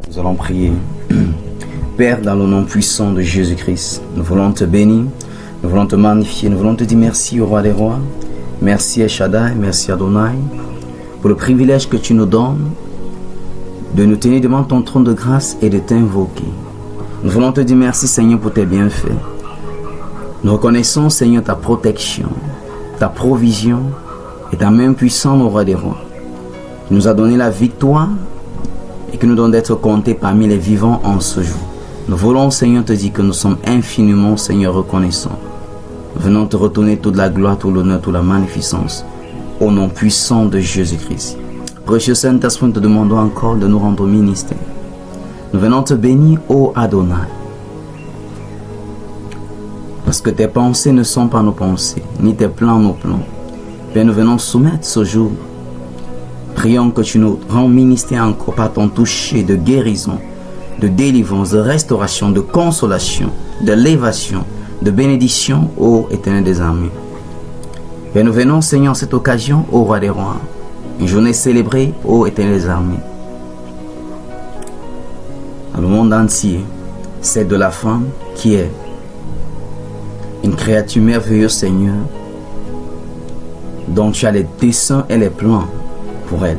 Nous allons prier. Père, dans le nom puissant de Jésus-Christ, nous voulons te bénir, nous voulons te magnifier, nous voulons te dire merci au roi des rois, merci El Shaddai, merci Adonai, pour le privilège que tu nous donnes de nous tenir devant ton trône de grâce et de t'invoquer. Nous voulons te dire merci Seigneur pour tes bienfaits. Nous reconnaissons Seigneur ta protection, ta provision et ta main puissante au roi des rois. Tu nous as donné la victoire et que nous donnons d'être comptés parmi les vivants en ce jour. Nous voulons, Seigneur, te dire que nous sommes infiniment, Seigneur, reconnaissants. Nous venons te retourner toute la gloire, tout l'honneur, toute la magnificence, au nom puissant de Jésus-Christ. Précieux Saint-Esprit, nous te demandons encore de nous rendre ministère. Nous venons te bénir, ô Adonai, parce que tes pensées ne sont pas nos pensées, ni tes plans nos plans. Père, nous venons soumettre ce jour. Prions que tu nous rends ministère encore par ton toucher de guérison, de délivrance, de restauration, de consolation, de l'élévation, de bénédiction, ô Éternel des armées. Père, nous venons, Seigneur, en cette occasion, au roi des rois, une journée célébrée, ô Éternel des armées. Dans le monde entier, celle de la femme qui est une créature merveilleuse, Seigneur, dont tu as les desseins et les plans pour elle.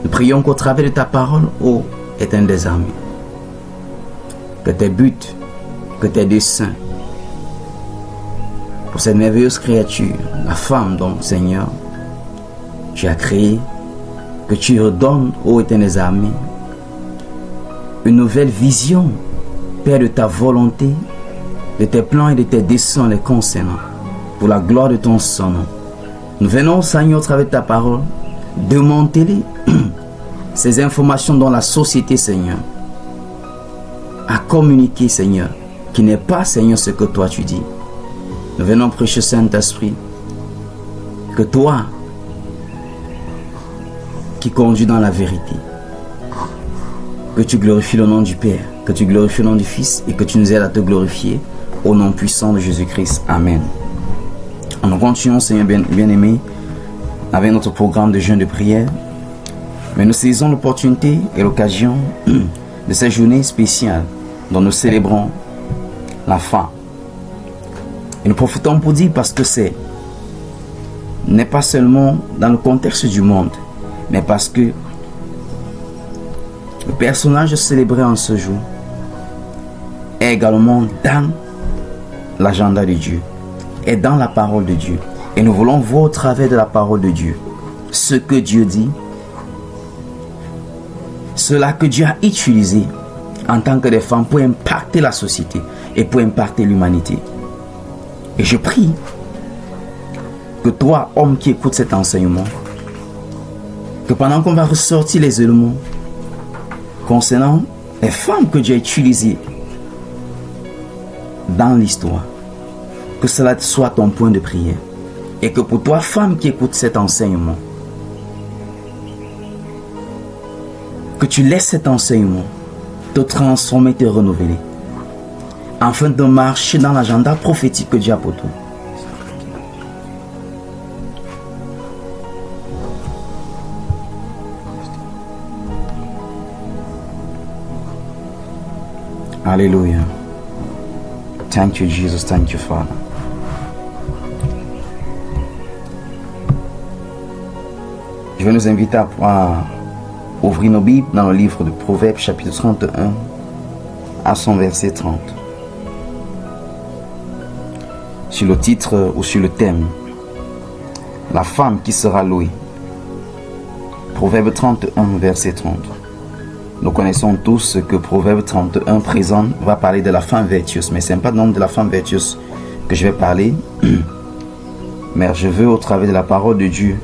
Nous prions qu'au travers de ta parole, ô Éternel des armées, que tes buts, que tes desseins pour cette merveilleuse créature, la femme dont, Seigneur, tu as créé, que tu redonnes, ô Éternel des armées, une nouvelle vision, Père, de ta volonté, de tes plans et de tes desseins les concernant, pour la gloire de ton Saint nom. Nous venons, Seigneur, au travers de ta parole, démanteler ces informations dans la société, Seigneur, à communiquer, Seigneur, qui n'est pas, Seigneur, ce que toi tu dis. Nous venons, précieux Saint-Esprit, que toi, qui conduis dans la vérité, que tu glorifies le nom du Père, que tu glorifies le nom du Fils et que tu nous aides à te glorifier au nom puissant de Jésus-Christ. Amen. Nous continuons, Seigneur bien-aimé, avec notre programme de jeûne de prière. Mais nous saisissons l'opportunité et l'occasion de cette journée spéciale dont nous célébrons la femme. Et nous profitons pour dire parce que n'est pas seulement dans le contexte du monde, mais parce que le personnage célébré en ce jour est également dans l'agenda de Dieu, est dans la parole de Dieu. Et nous voulons voir au travers de la parole de Dieu ce que Dieu dit, cela que Dieu a utilisé en tant que des femmes pour impacter la société et pour impacter l'humanité. Et je prie que toi, homme qui écoute cet enseignement, que pendant qu'on va ressortir les éléments concernant les femmes que Dieu a utilisées dans l'histoire, que cela soit ton point de prière. Et que pour toi, femme qui écoute cet enseignement, que tu laisses cet enseignement te transformer, te renouveler, afin de marcher dans l'agenda prophétique que Dieu a pour toi. Alléluia. Thank you, Jesus. Thank you, Father. Je vais nous inviter à ouvrir nos Bibles dans le livre de Proverbes, chapitre 31, à son verset 30. Sur le titre ou sur le thème, la femme qui sera louée. Proverbe 31, verset 30. Nous connaissons tous que Proverbe 31 présente va parler de la femme vertueuse, mais ce n'est pas le nom de la femme vertueuse que je vais parler, mais je veux au travers de la parole de Dieu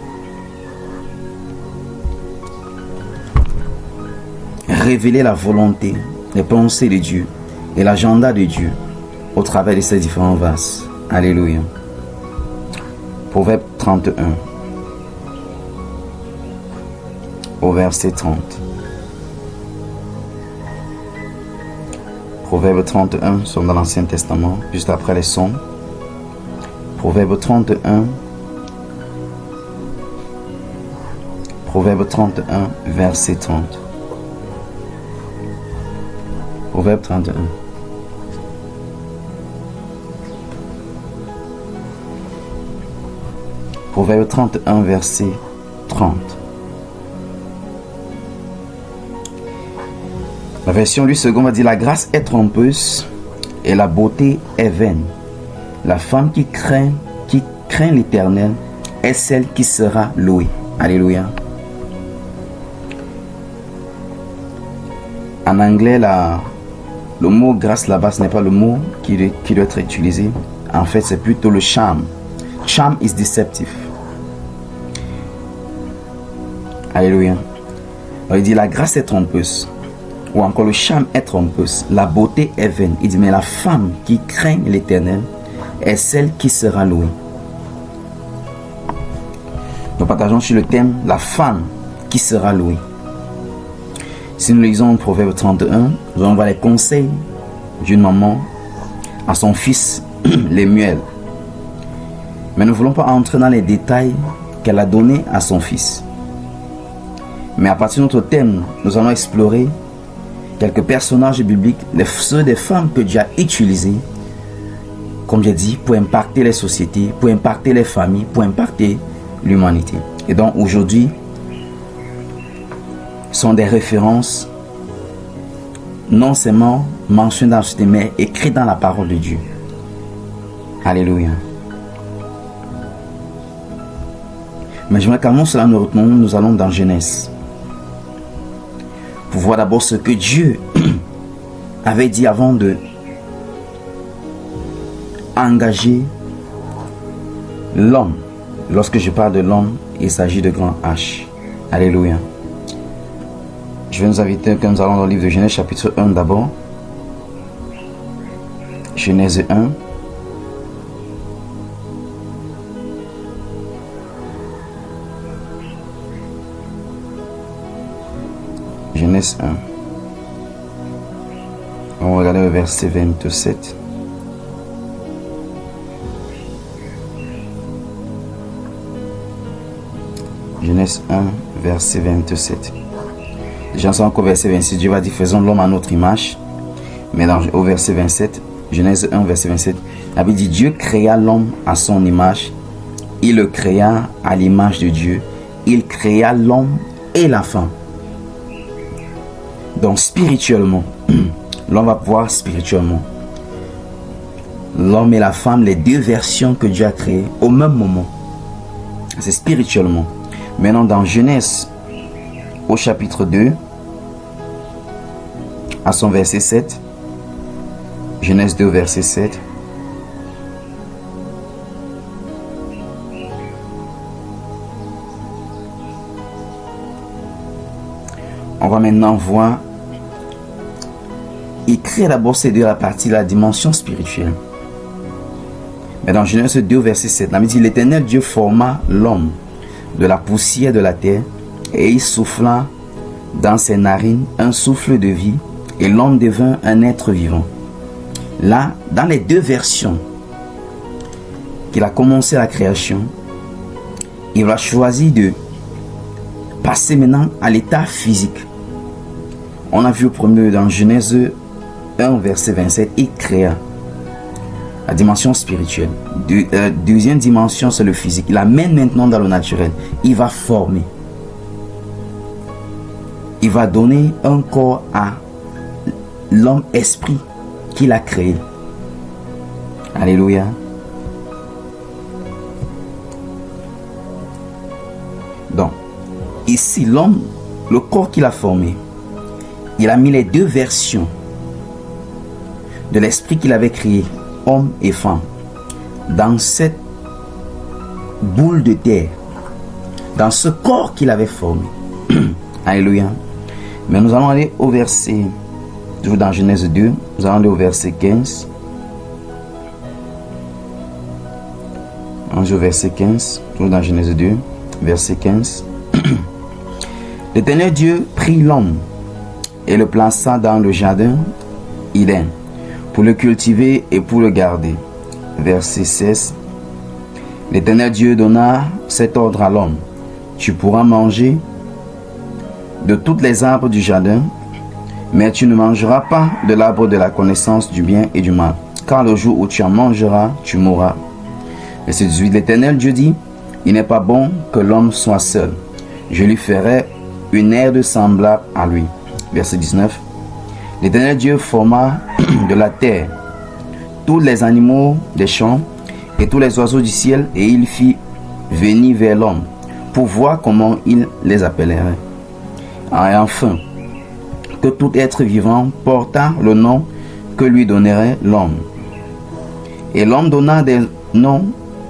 révéler la volonté, les pensées de Dieu et l'agenda de Dieu au travers de ces différents vases. Alléluia. Proverbe 31 au verset 30. Proverbe 31 sont dans l'Ancien Testament, juste après les sons. Proverbe 31, verset 30. Proverbe 31. Proverbe 31, verset 30. La version du second va dire: la grâce est trompeuse et la beauté est vaine. La femme qui craint l'Éternel est celle qui sera louée. Alléluia. En anglais, le mot grâce là-bas, ce n'est pas le mot qui doit être utilisé. En fait, c'est plutôt le charme. Charm is deceptive. Alléluia. Alors, il dit la grâce est trompeuse. Ou encore le charme est trompeuse. La beauté est vaine. Il dit mais la femme qui craint l'Éternel est celle qui sera louée. Nous partageons sur le thème la femme qui sera louée. Si nous lisons Proverbe 31, nous allons voir les conseils d'une maman à son fils Lemuel. Mais nous ne voulons pas entrer dans les détails qu'elle a donnés à son fils. Mais à partir de notre thème, nous allons explorer quelques personnages bibliques, ceux des femmes que Dieu a utilisés, comme j'ai dit, pour impacter les sociétés, pour impacter les familles, pour impacter l'humanité. Et donc aujourd'hui, sont des références non seulement mentionnées dans la société, mais écrites dans la parole de Dieu. Alléluia. Mais j'aimerais qu'avant cela nous retenons, nous allons dans Genèse. Pour voir d'abord ce que Dieu avait dit avant de engager l'homme. Lorsque je parle de l'homme, il s'agit de grand H. Alléluia. Je vais nous inviter que nous allons dans le livre de Genèse chapitre 1 d'abord. Genèse 1. Genèse 1. On va regarder le verset 27. Genèse 1, verset 27. Déjà, encore verset 26, Dieu va dire faisons l'homme à notre image. Mais au verset 27, Genèse 1, verset 27, la Bible dit Dieu créa l'homme à son image. Il le créa à l'image de Dieu. Il créa l'homme et la femme. Donc spirituellement, l'homme va pouvoir spirituellement. L'homme et la femme, les deux versions que Dieu a créées au même moment. C'est spirituellement. Maintenant dans Genèse, au chapitre 2, à son verset 7, Genèse 2, verset 7, on va maintenant voir, il crée d'abord ces deux à partir de la dimension spirituelle. Mais dans Genèse 2, verset 7, la Bible dit l'Éternel Dieu forma l'homme de la poussière de la terre et il souffla dans ses narines un souffle de vie et l'homme devint un être vivant. Là, dans les deux versions qu'il a commencé la création, il va choisir de passer maintenant à l'état physique. On a vu au premier dans Genèse 1, verset 27, il créa la dimension spirituelle. Deuxième dimension, c'est le physique. Il amène maintenant dans le naturel. Il va former. Il va donner un corps à l'homme esprit qu'il a créé. Alléluia. Donc, ici, l'homme, le corps qu'il a formé, il a mis les deux versions de l'esprit qu'il avait créé, homme et femme, dans cette boule de terre, dans ce corps qu'il avait formé. Alléluia. Mais nous allons aller au verset, toujours dans Genèse 2, nous allons aller au verset 15. Au verset 15, toujours dans Genèse 2, verset 15. L'Éternel Dieu prit l'homme et le plaça dans le jardin Éden pour le cultiver et pour le garder. Verset 16. L'Éternel Dieu donna cet ordre à l'homme. Tu pourras manger de toutes les arbres du jardin, Mais tu ne mangeras pas de l'arbre de la connaissance du bien et du mal, car le jour où tu en mangeras, tu mourras. Verset 18, l'Éternel Dieu dit, il n'est pas bon que l'homme soit seul. Je lui ferai une herbe semblable à lui. Verset 19, l'Éternel Dieu forma de la terre tous les animaux des champs et tous les oiseaux du ciel, et il fit venir vers l'homme pour voir comment il les appellerait. Et enfin, que tout être vivant porta le nom que lui donnerait l'homme. Et l'homme donna des noms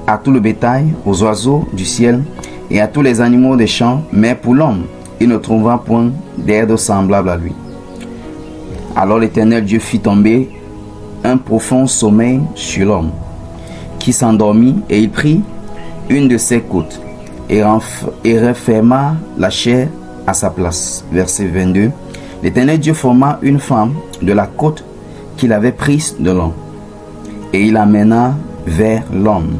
à tout le bétail, aux oiseaux du ciel et à tous les animaux des champs, mais pour l'homme, il ne trouva point d'herbe semblable à lui. Alors l'Éternel Dieu fit tomber un profond sommeil sur l'homme, qui s'endormit, et il prit une de ses côtes et referma la chair à sa place. Verset 22. L'Éternel Dieu forma une femme de la côte qu'il avait prise de l'homme, et il l'amena vers l'homme.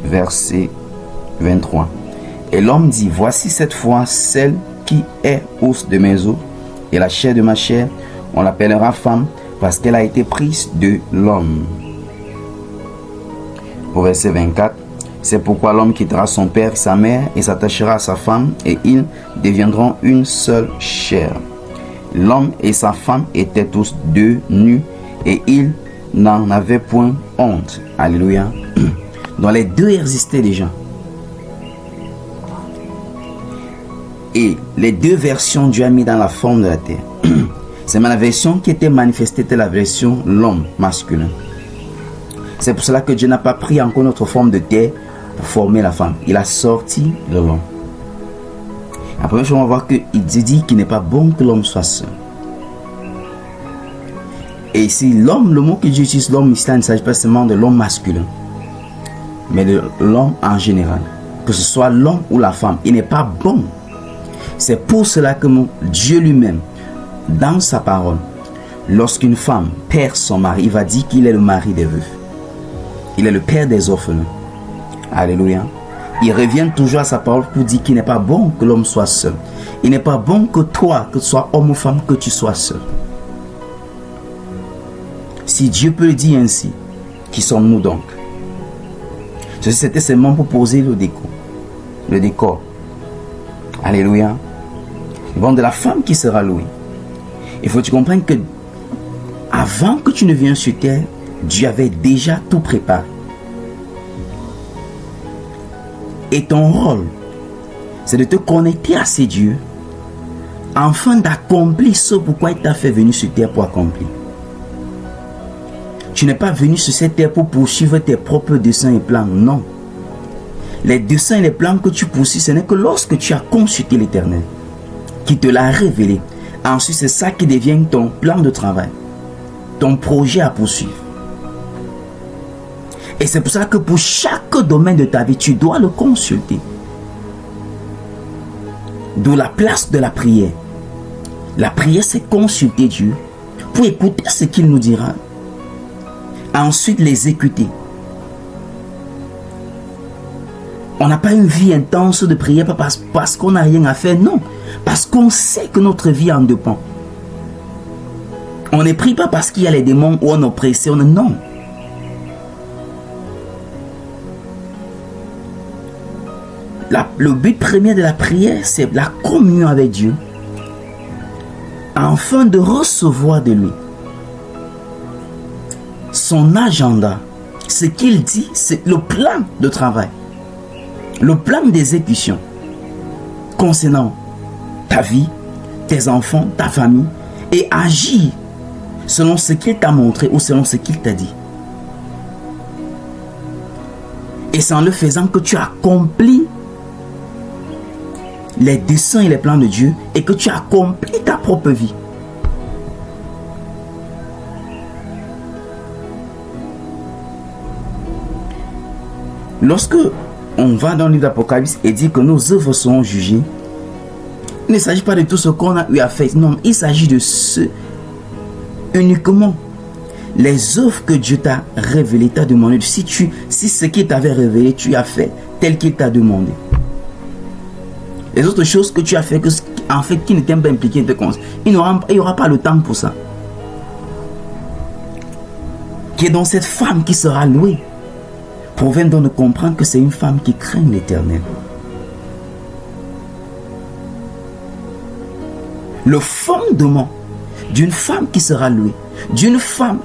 Verset 23. Et l'homme dit, voici cette fois celle qui est os de mes os et la chair de ma chair, on l'appellera femme parce qu'elle a été prise de l'homme. Au verset 24, c'est pourquoi l'homme quittera son père et sa mère et s'attachera à sa femme, et ils deviendront une seule chair. L'homme et sa femme étaient tous deux nus, et ils n'en avaient point honte. Alléluia. Donc les deux existaient déjà. Et les deux versions Dieu a mis dans la forme de la terre. C'est la version qui était manifestée, était la version l'homme masculin. C'est pour cela que Dieu n'a pas pris encore notre forme de terre pour former la femme. Il a sorti de l'homme. Après, on va voir qu'il dit qu'il n'est pas bon que l'homme soit seul. Et ici, l'homme, le mot que Dieu utilise, l'homme, ici, il ne s'agit pas seulement de l'homme masculin, mais de l'homme en général. Que ce soit l'homme ou la femme, il n'est pas bon. C'est pour cela que Dieu lui-même, dans sa parole, lorsqu'une femme perd son mari, il va dire qu'il est le mari des veufs. Il est le père des orphelins. Alléluia. Il revient toujours à sa parole pour dire qu'il n'est pas bon que l'homme soit seul. Il n'est pas bon que toi, que tu sois homme ou femme, que tu sois seul. Si Dieu peut le dire ainsi, qui sommes-nous donc? Ceci, c'était seulement pour poser le décor. Le décor. Alléluia. Bon, de la femme qui sera louée. Il faut que tu comprennes que avant que tu ne viennes sur terre, Dieu avait déjà tout préparé. Et ton rôle, c'est de te connecter à ces dieux afin d'accomplir ce pourquoi il t'a fait venir sur terre pour accomplir. Tu n'es pas venu sur cette terre pour poursuivre tes propres desseins et plans, non. Les desseins et les plans que tu poursuis, ce n'est que lorsque tu as consulté l'Éternel, qui te l'a révélé. Ensuite, c'est ça qui devient ton plan de travail, ton projet à poursuivre. Et c'est pour ça que pour chaque domaine de ta vie, tu dois le consulter. D'où la place de la prière. La prière, c'est consulter Dieu pour écouter ce qu'il nous dira. Ensuite, l'exécuter. On n'a pas une vie intense de prière parce qu'on n'a rien à faire, non. Parce qu'on sait que notre vie en dépend. On ne prie pas parce qu'il y a les démons ou on est oppressé, non. Le but premier de la prière, c'est la communion avec Dieu, afin de recevoir de lui son agenda. Ce qu'il dit, c'est le plan de travail, le plan d'exécution concernant ta vie, tes enfants, ta famille, et agir selon ce qu'il t'a montré ou selon ce qu'il t'a dit. Et c'est en le faisant que tu accomplis les desseins et les plans de Dieu et que tu accomplis ta propre vie. Lorsque on va dans le livre d'Apocalypse et dit que nos œuvres seront jugées, il ne s'agit pas de tout ce qu'on a eu à faire. Non, il s'agit de ce uniquement. Les œuvres que Dieu t'a révélées, t'a demandé. Si ce qu'il t'avait révélé, tu as fait tel qu'il t'a demandé. Les autres choses que tu as fait, en fait, qui ne t'aime pas impliquer, il n'y aura pas le temps pour ça. Qui est donc cette femme qui sera louée, provient donc de comprendre que c'est une femme qui craint l'Éternel. Le fondement d'une femme qui sera louée, d'une femme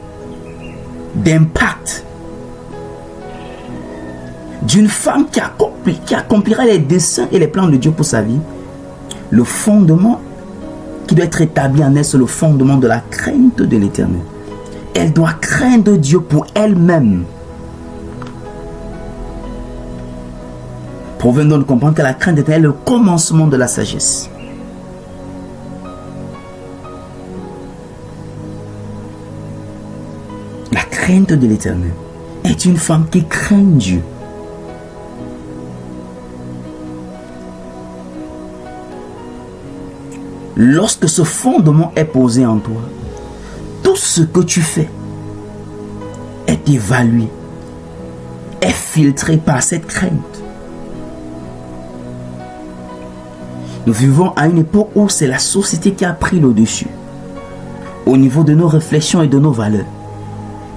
d'impact, d'une femme qui accomplira les desseins et les plans de Dieu pour sa vie, le fondement qui doit être établi en elle, c'est le fondement de la crainte de l'Éternel. Elle doit craindre Dieu pour elle-même. Provient donc de comprendre que la crainte de Dieu est le commencement de la sagesse. La crainte de l'Éternel est une femme qui craint Dieu. Lorsque ce fondement est posé en toi, tout ce que tu fais est évalué, est filtré par cette crainte. Nous vivons à une époque où c'est la société qui a pris le dessus au niveau de nos réflexions et de nos valeurs.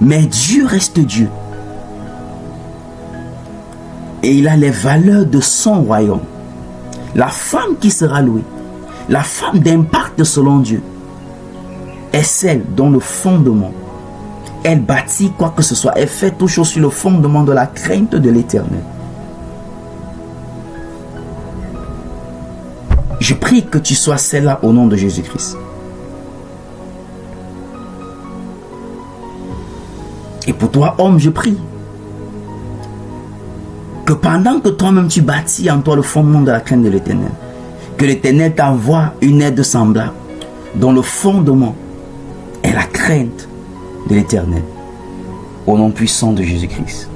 Mais Dieu reste Dieu. Et il a les valeurs de son royaume. La femme qui sera louée, la femme d'impact selon Dieu, est celle dont le fondement, elle bâtit quoi que ce soit, elle fait tout chose sur le fondement de la crainte de l'Éternel. Je prie que tu sois celle-là au nom de Jésus-Christ. Et pour toi, homme, je prie que pendant que toi-même tu bâtis en toi le fondement de la crainte de l'Éternel, que l'Éternel t'envoie une aide semblable dont le fondement est la crainte de l'Éternel. Au nom puissant de Jésus-Christ.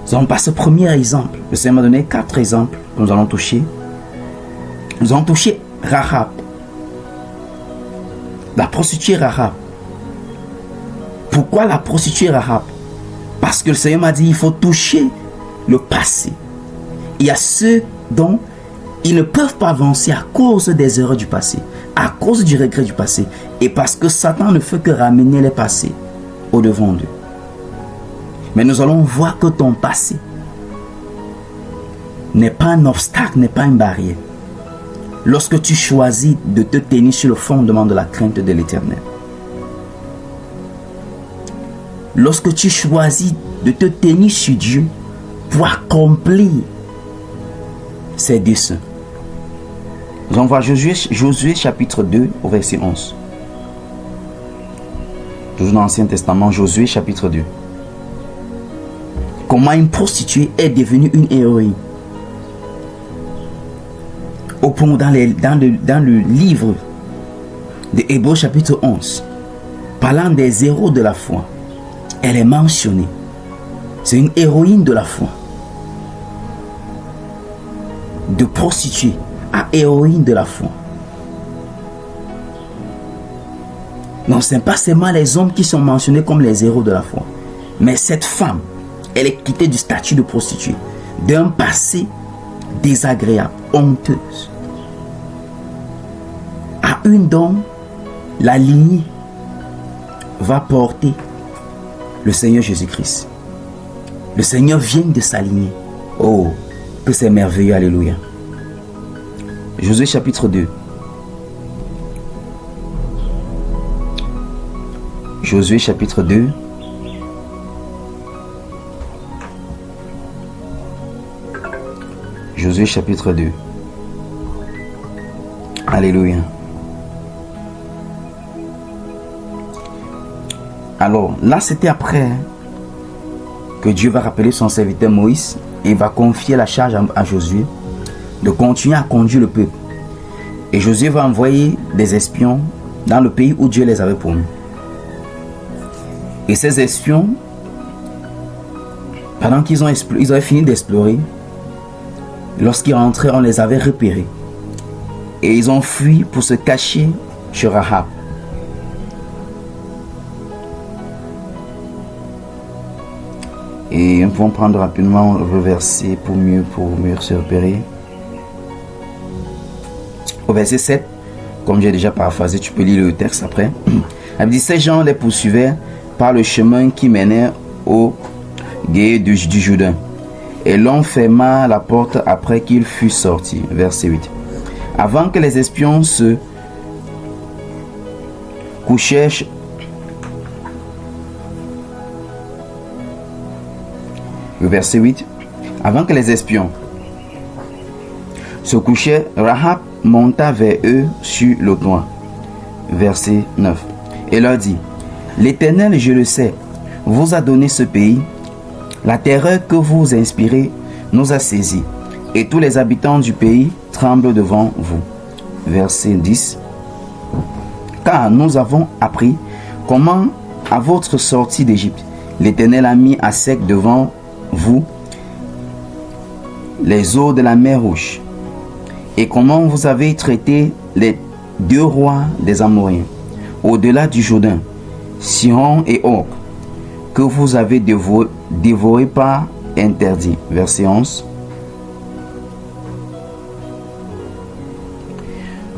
Nous allons passer au premier exemple. Le Seigneur m'a donné 4 exemples que nous allons toucher. Nous allons toucher Rahab. La prostituée Rahab. Pourquoi la prostituée Rahab? Parce que le Seigneur m'a dit il faut toucher le passé. Il y a ceux dont ils ne peuvent pas avancer à cause des erreurs du passé, à cause du regret du passé, et parce que Satan ne fait que ramener les passés au devant d'eux. Mais nous allons voir que ton passé n'est pas un obstacle, n'est pas une barrière. Lorsque tu choisis de te tenir sur le fondement de la crainte de l'Éternel. Lorsque tu choisis de te tenir sur Dieu pour accomplir ses desseins. Nous allons voir Josué chapitre 2 au verset 11. Toujours dans l'Ancien Testament, Josué chapitre 2. Comment une prostituée est devenue une héroïne. Au point dans le livre de Hébreux chapitre 11, parlant des héros de la foi, elle est mentionnée. C'est une héroïne de la foi. De prostituée à héroïne de la foi. Non, ce n'est pas seulement les hommes qui sont mentionnés comme les héros de la foi. Mais cette femme, elle est quittée du statut de prostituée, d'un passé désagréable, honteuse, à une dont la lignée va porter le Seigneur Jésus-Christ. Le Seigneur vient de s'aligner. Oh, que c'est merveilleux, alléluia. Josué chapitre 2. Josué chapitre 2. Josué chapitre 2. Alléluia. Alors, là, c'était après que Dieu va rappeler son serviteur Moïse et va confier la charge à Josué de continuer à conduire le peuple. Et Josué va envoyer des espions dans le pays où Dieu les avait promis. Et ces espions, pendant qu'ils avaient fini d'explorer, lorsqu'ils rentraient, on les avait repérés. Et ils ont fui pour se cacher chez Rahab. Et nous pouvons prendre rapidement le verset pour mieux se repérer. Au verset 7, comme j'ai déjà paraphrasé, tu peux lire le texte après. Elle dit, ces gens les poursuivaient par le chemin qui menait au gué du Jourdain. Et l'on ferma la porte après qu'il fut sorti. Verset 8. Avant que les espions se couchaient, le verset 8. Avant que les espions se couchaient, Rahab monta vers eux sur le toit. Verset 9. Et leur dit, l'Éternel, je le sais, vous a donné ce pays. La terreur que vous inspirez nous a saisis, et tous les habitants du pays tremblent devant vous. Verset 10. Car nous avons appris comment, à votre sortie d'Égypte, l'Éternel a mis à sec devant vous les eaux de la mer Rouge, et comment vous avez traité les 2 rois des Amoréens, au-delà du Jourdain, Sihon et Og, que vous avez dévoré par interdit. Verset 11.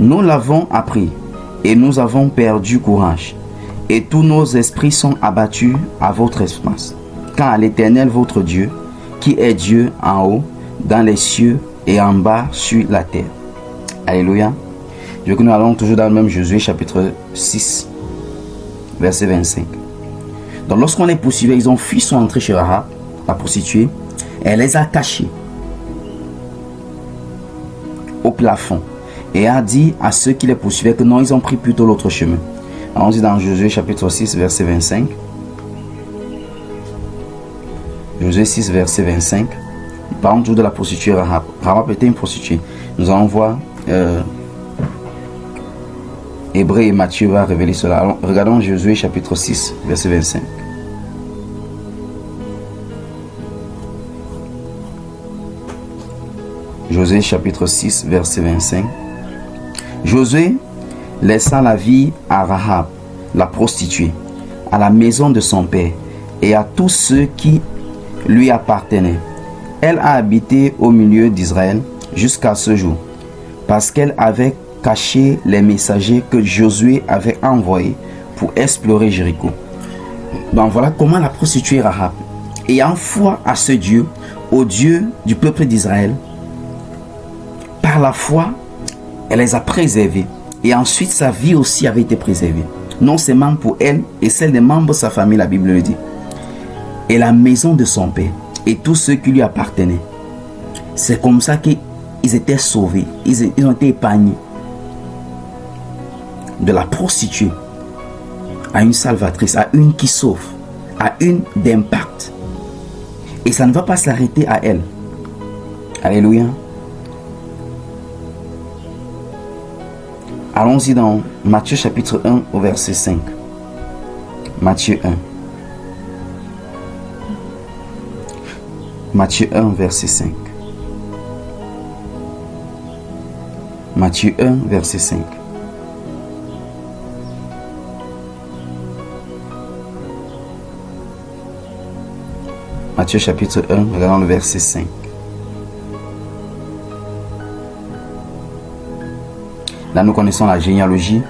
Nous l'avons appris et nous avons perdu courage, et tous nos esprits sont abattus à votre espace. Car l'Éternel votre Dieu, qui est Dieu en haut, dans les cieux et en bas sur la terre. Alléluia. Je veux que nous allons toujours dans le même Josué chapitre 6, verset 25. Donc lorsqu'on les poursuivait, ils ont fui, sont entrés chez Rahab, la prostituée, et elle les a cachés au plafond et a dit à ceux qui les poursuivaient que non, ils ont pris plutôt l'autre chemin. On dit dans Josué chapitre 6, verset 25. Josué 6, verset 25. Parlons toujours de la prostituée Rahab. Rahab était une prostituée. Nous allons voir Hébreu et Matthieu va révéler cela. Alors, regardons Josué chapitre 6, verset 25. Josué chapitre 6, verset 25. Josué laissa la vie à Rahab, la prostituée, à la maison de son père et à tous ceux qui lui appartenaient. Elle a habité au milieu d'Israël jusqu'à ce jour, parce qu'elle avait caché les messagers que Josué avait envoyés pour explorer Jéricho. Donc voilà comment la prostituée Rahab, ayant foi à ce Dieu, au Dieu du peuple d'Israël, par la foi, elle les a préservés. Et ensuite, sa vie aussi avait été préservée. Non seulement pour elle et celle des membres de sa famille, la Bible le dit. Et la maison de son père et tous ceux qui lui appartenaient. C'est comme ça qu'ils étaient sauvés. Ils ont été épargnés. De la prostituée à une salvatrice, à une qui sauve, à une d'impact. Et ça ne va pas s'arrêter à elle. Alléluia. Allons-y dans Matthieu chapitre 1 au verset 5. Matthieu 1. Matthieu 1 verset 5. Matthieu 1 verset 5. Matthieu chapitre 1, regardons le verset 5. Là, nous connaissons la généalogie.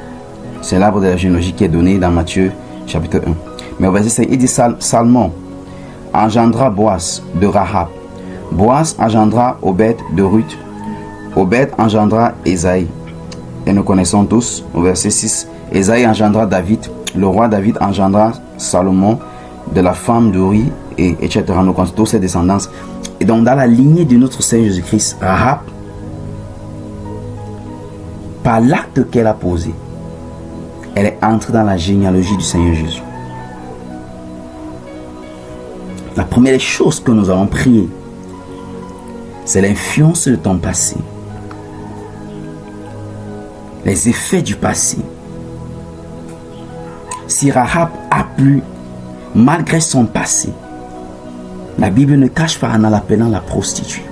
C'est l'arbre de la généalogie qui est donné dans Matthieu chapitre 1. Mais au verset 5, il dit Salmon engendra Boaz de Rahab. Boaz engendra Obed de Ruth. Obed engendra Esaïe. Et nous connaissons tous, au verset 6, Esaïe engendra David. Le roi David engendra Salomon de la femme d'Uri, et etc. Nous connaissons tous ses descendances. Et donc, dans la lignée de notre Seigneur Jésus-Christ, Rahab, par l'acte qu'elle a posé, elle est entrée dans la généalogie du Seigneur Jésus. La première chose que nous allons prier, c'est l'influence de ton passé. Les effets du passé. Si Rahab a plu, malgré son passé, la Bible ne cache pas en l'appelant la prostituée.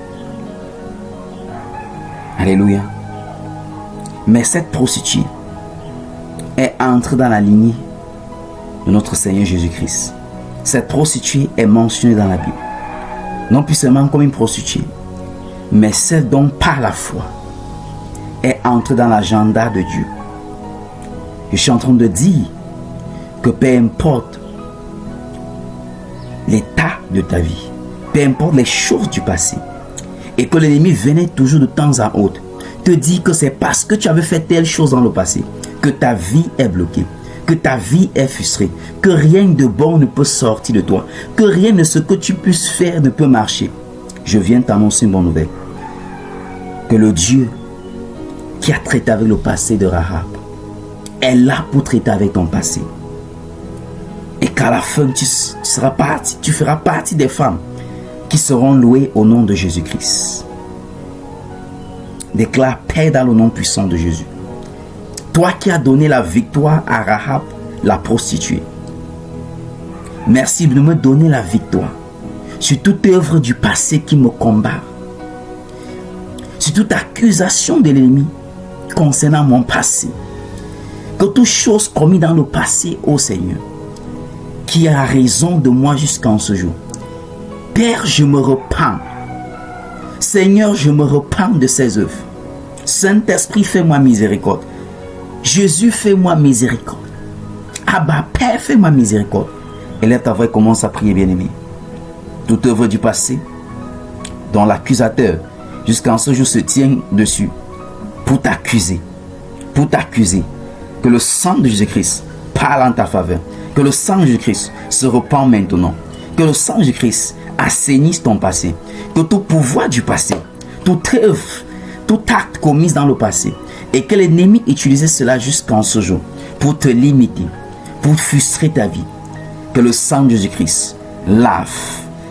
Alléluia. Mais cette prostituée est entrée dans la lignée de notre Seigneur Jésus-Christ. Cette prostituée est mentionnée dans la Bible. Non plus seulement comme une prostituée, mais celle dont par la foi, est entré dans l'agenda de Dieu. Je suis en train de dire que peu importe l'état de ta vie, peu importe les choses du passé, et que l'ennemi venait toujours de temps à autre te dire que c'est parce que tu avais fait telle chose dans le passé que ta vie est bloquée, que ta vie est frustrée, que rien de bon ne peut sortir de toi, que rien de ce que tu puisses faire ne peut marcher. Je viens t'annoncer une bonne nouvelle. Que le Dieu qui a traité avec le passé de Rahab est là pour traiter avec ton passé. Et qu'à la fin, tu feras partie des femmes qui seront louées au nom de Jésus-Christ. Déclare paix dans le nom puissant de Jésus. Toi qui as donné la victoire à Rahab, la prostituée. Merci de me donner la victoire sur toute œuvre du passé qui me combat. Sur toute accusation de l'ennemi concernant mon passé. Que toute chose commise dans le passé, ô Seigneur, qui a raison de moi jusqu'en ce jour. Père, je me repens. Seigneur, je me repens de ces œuvres. Saint-Esprit, fais-moi miséricorde. Jésus, fais-moi miséricorde. Abba, Père, fais-moi miséricorde. Élève ta voix et commence à prier, bien-aimé. Toute œuvre du passé, dont l'accusateur, jusqu'en ce jour, se tient dessus, pour t'accuser. Pour t'accuser. Que le sang de Jésus-Christ parle en ta faveur. Que le sang de Jésus-Christ se repent maintenant. Que le sang de Jésus-Christ assainisse ton passé. Que tout pouvoir du passé, toute œuvre, tout acte commis dans le passé, et que l'ennemi utilisait cela jusqu'en ce jour pour te limiter, pour frustrer ta vie. Que le sang de Jésus-Christ lave.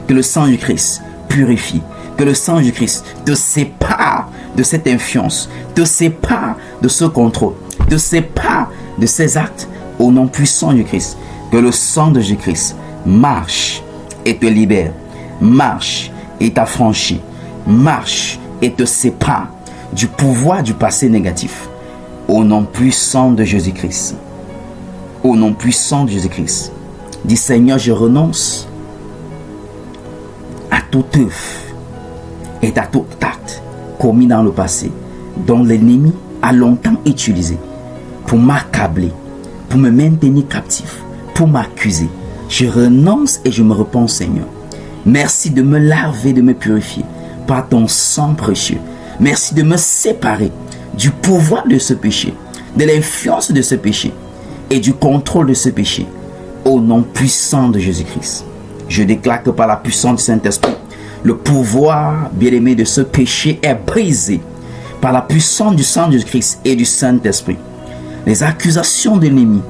Que le sang de Jésus-Christ purifie. Que le sang de Jésus-Christ te sépare de cette influence, te sépare de ce contrôle, te sépare de ces actes au nom puissant de Christ. Que le sang de Jésus-Christ marche et te libère, marche et t'affranchit, marche et te sépare du pouvoir du passé négatif. Au nom puissant de Jésus-Christ. Au nom puissant de Jésus-Christ. Dis Seigneur, je renonce à toute œuvre et à tout acte commis dans le passé, dont l'ennemi a longtemps utilisé pour m'accabler, pour me maintenir captif, pour m'accuser. Je renonce et je me repens, Seigneur. Merci de me laver, de me purifier par ton sang précieux. Merci de me séparer du pouvoir de ce péché, de l'influence de ce péché et du contrôle de ce péché. Au nom puissant de Jésus-Christ, je déclare que par la puissance du Saint-Esprit, le pouvoir, bien-aimé, de ce péché est brisé par la puissance du sang de Jésus-Christ et du Saint-Esprit. Les accusations de l'ennemi,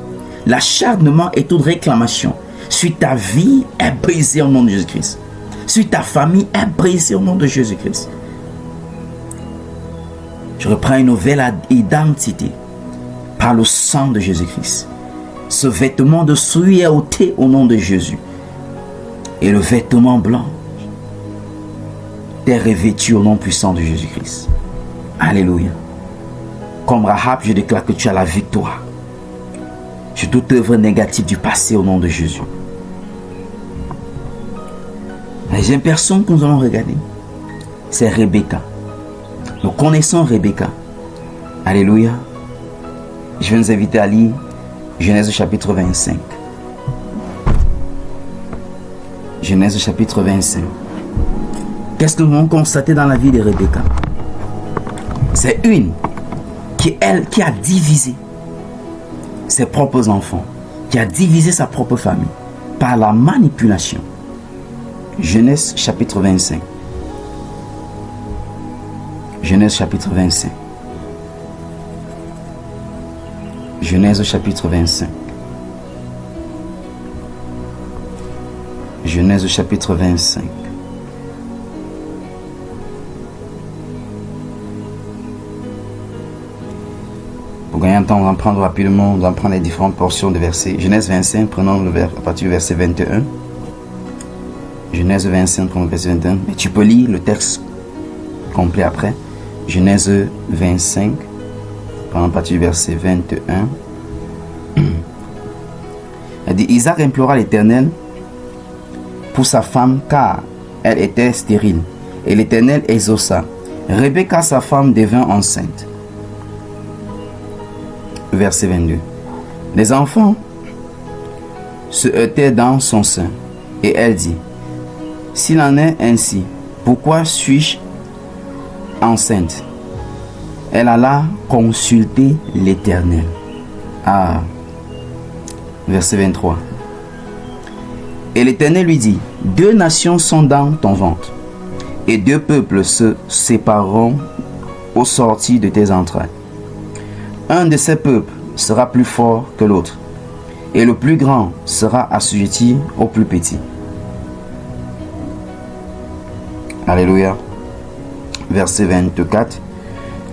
l'acharnement et toute réclamation sur ta vie est brisée au nom de Jésus-Christ. Sur ta famille est brisée au nom de Jésus-Christ. Je reprends une nouvelle identité par le sang de Jésus-Christ. Ce vêtement de souillure est ôté au nom de Jésus. Et le vêtement blanc t'es revêtu au nom puissant de Jésus-Christ. Alléluia. Comme Rahab, je déclare que tu as la victoire sur toute œuvre négative du passé au nom de Jésus. La deuxième personne que nous allons regarder, c'est Rebecca. Nous connaissons Rebecca. Alléluia. Je vais nous inviter à lire Genèse chapitre 25. Genèse chapitre 25. Qu'est-ce que nous avons constaté dans la vie de Rebecca? C'est une qui a divisé ses propres enfants, qui a divisé sa propre famille par la manipulation. Genèse chapitre 25. Genèse chapitre 25. Genèse chapitre 25. Genèse chapitre 25. Pour gagner un temps, on va prendre rapidement, on va prendre les différentes portions de versets. Genèse 25, prenons le vers à partir du verset 21. Genèse 25, prenons le verset 21. Mais tu peux lire le texte complet après. Genèse 25, prenons à partir du verset 21. Elle dit, Isaac implora l'Éternel pour sa femme, car elle était stérile. Et l'Éternel exauça. Rebecca, sa femme, devint enceinte. verset 22. Les enfants se heurtaient dans son sein, et elle dit, s'il en est ainsi, pourquoi suis-je enceinte? Elle alla consulter l'Éternel. Ah, verset 23. Et l'Éternel lui dit, 2 nations sont dans ton ventre, et 2 peuples se sépareront au sortir de tes entrailles. Un de ces peuples sera plus fort que l'autre, et le plus grand sera assujetti au plus petit. Alléluia. Verset 24.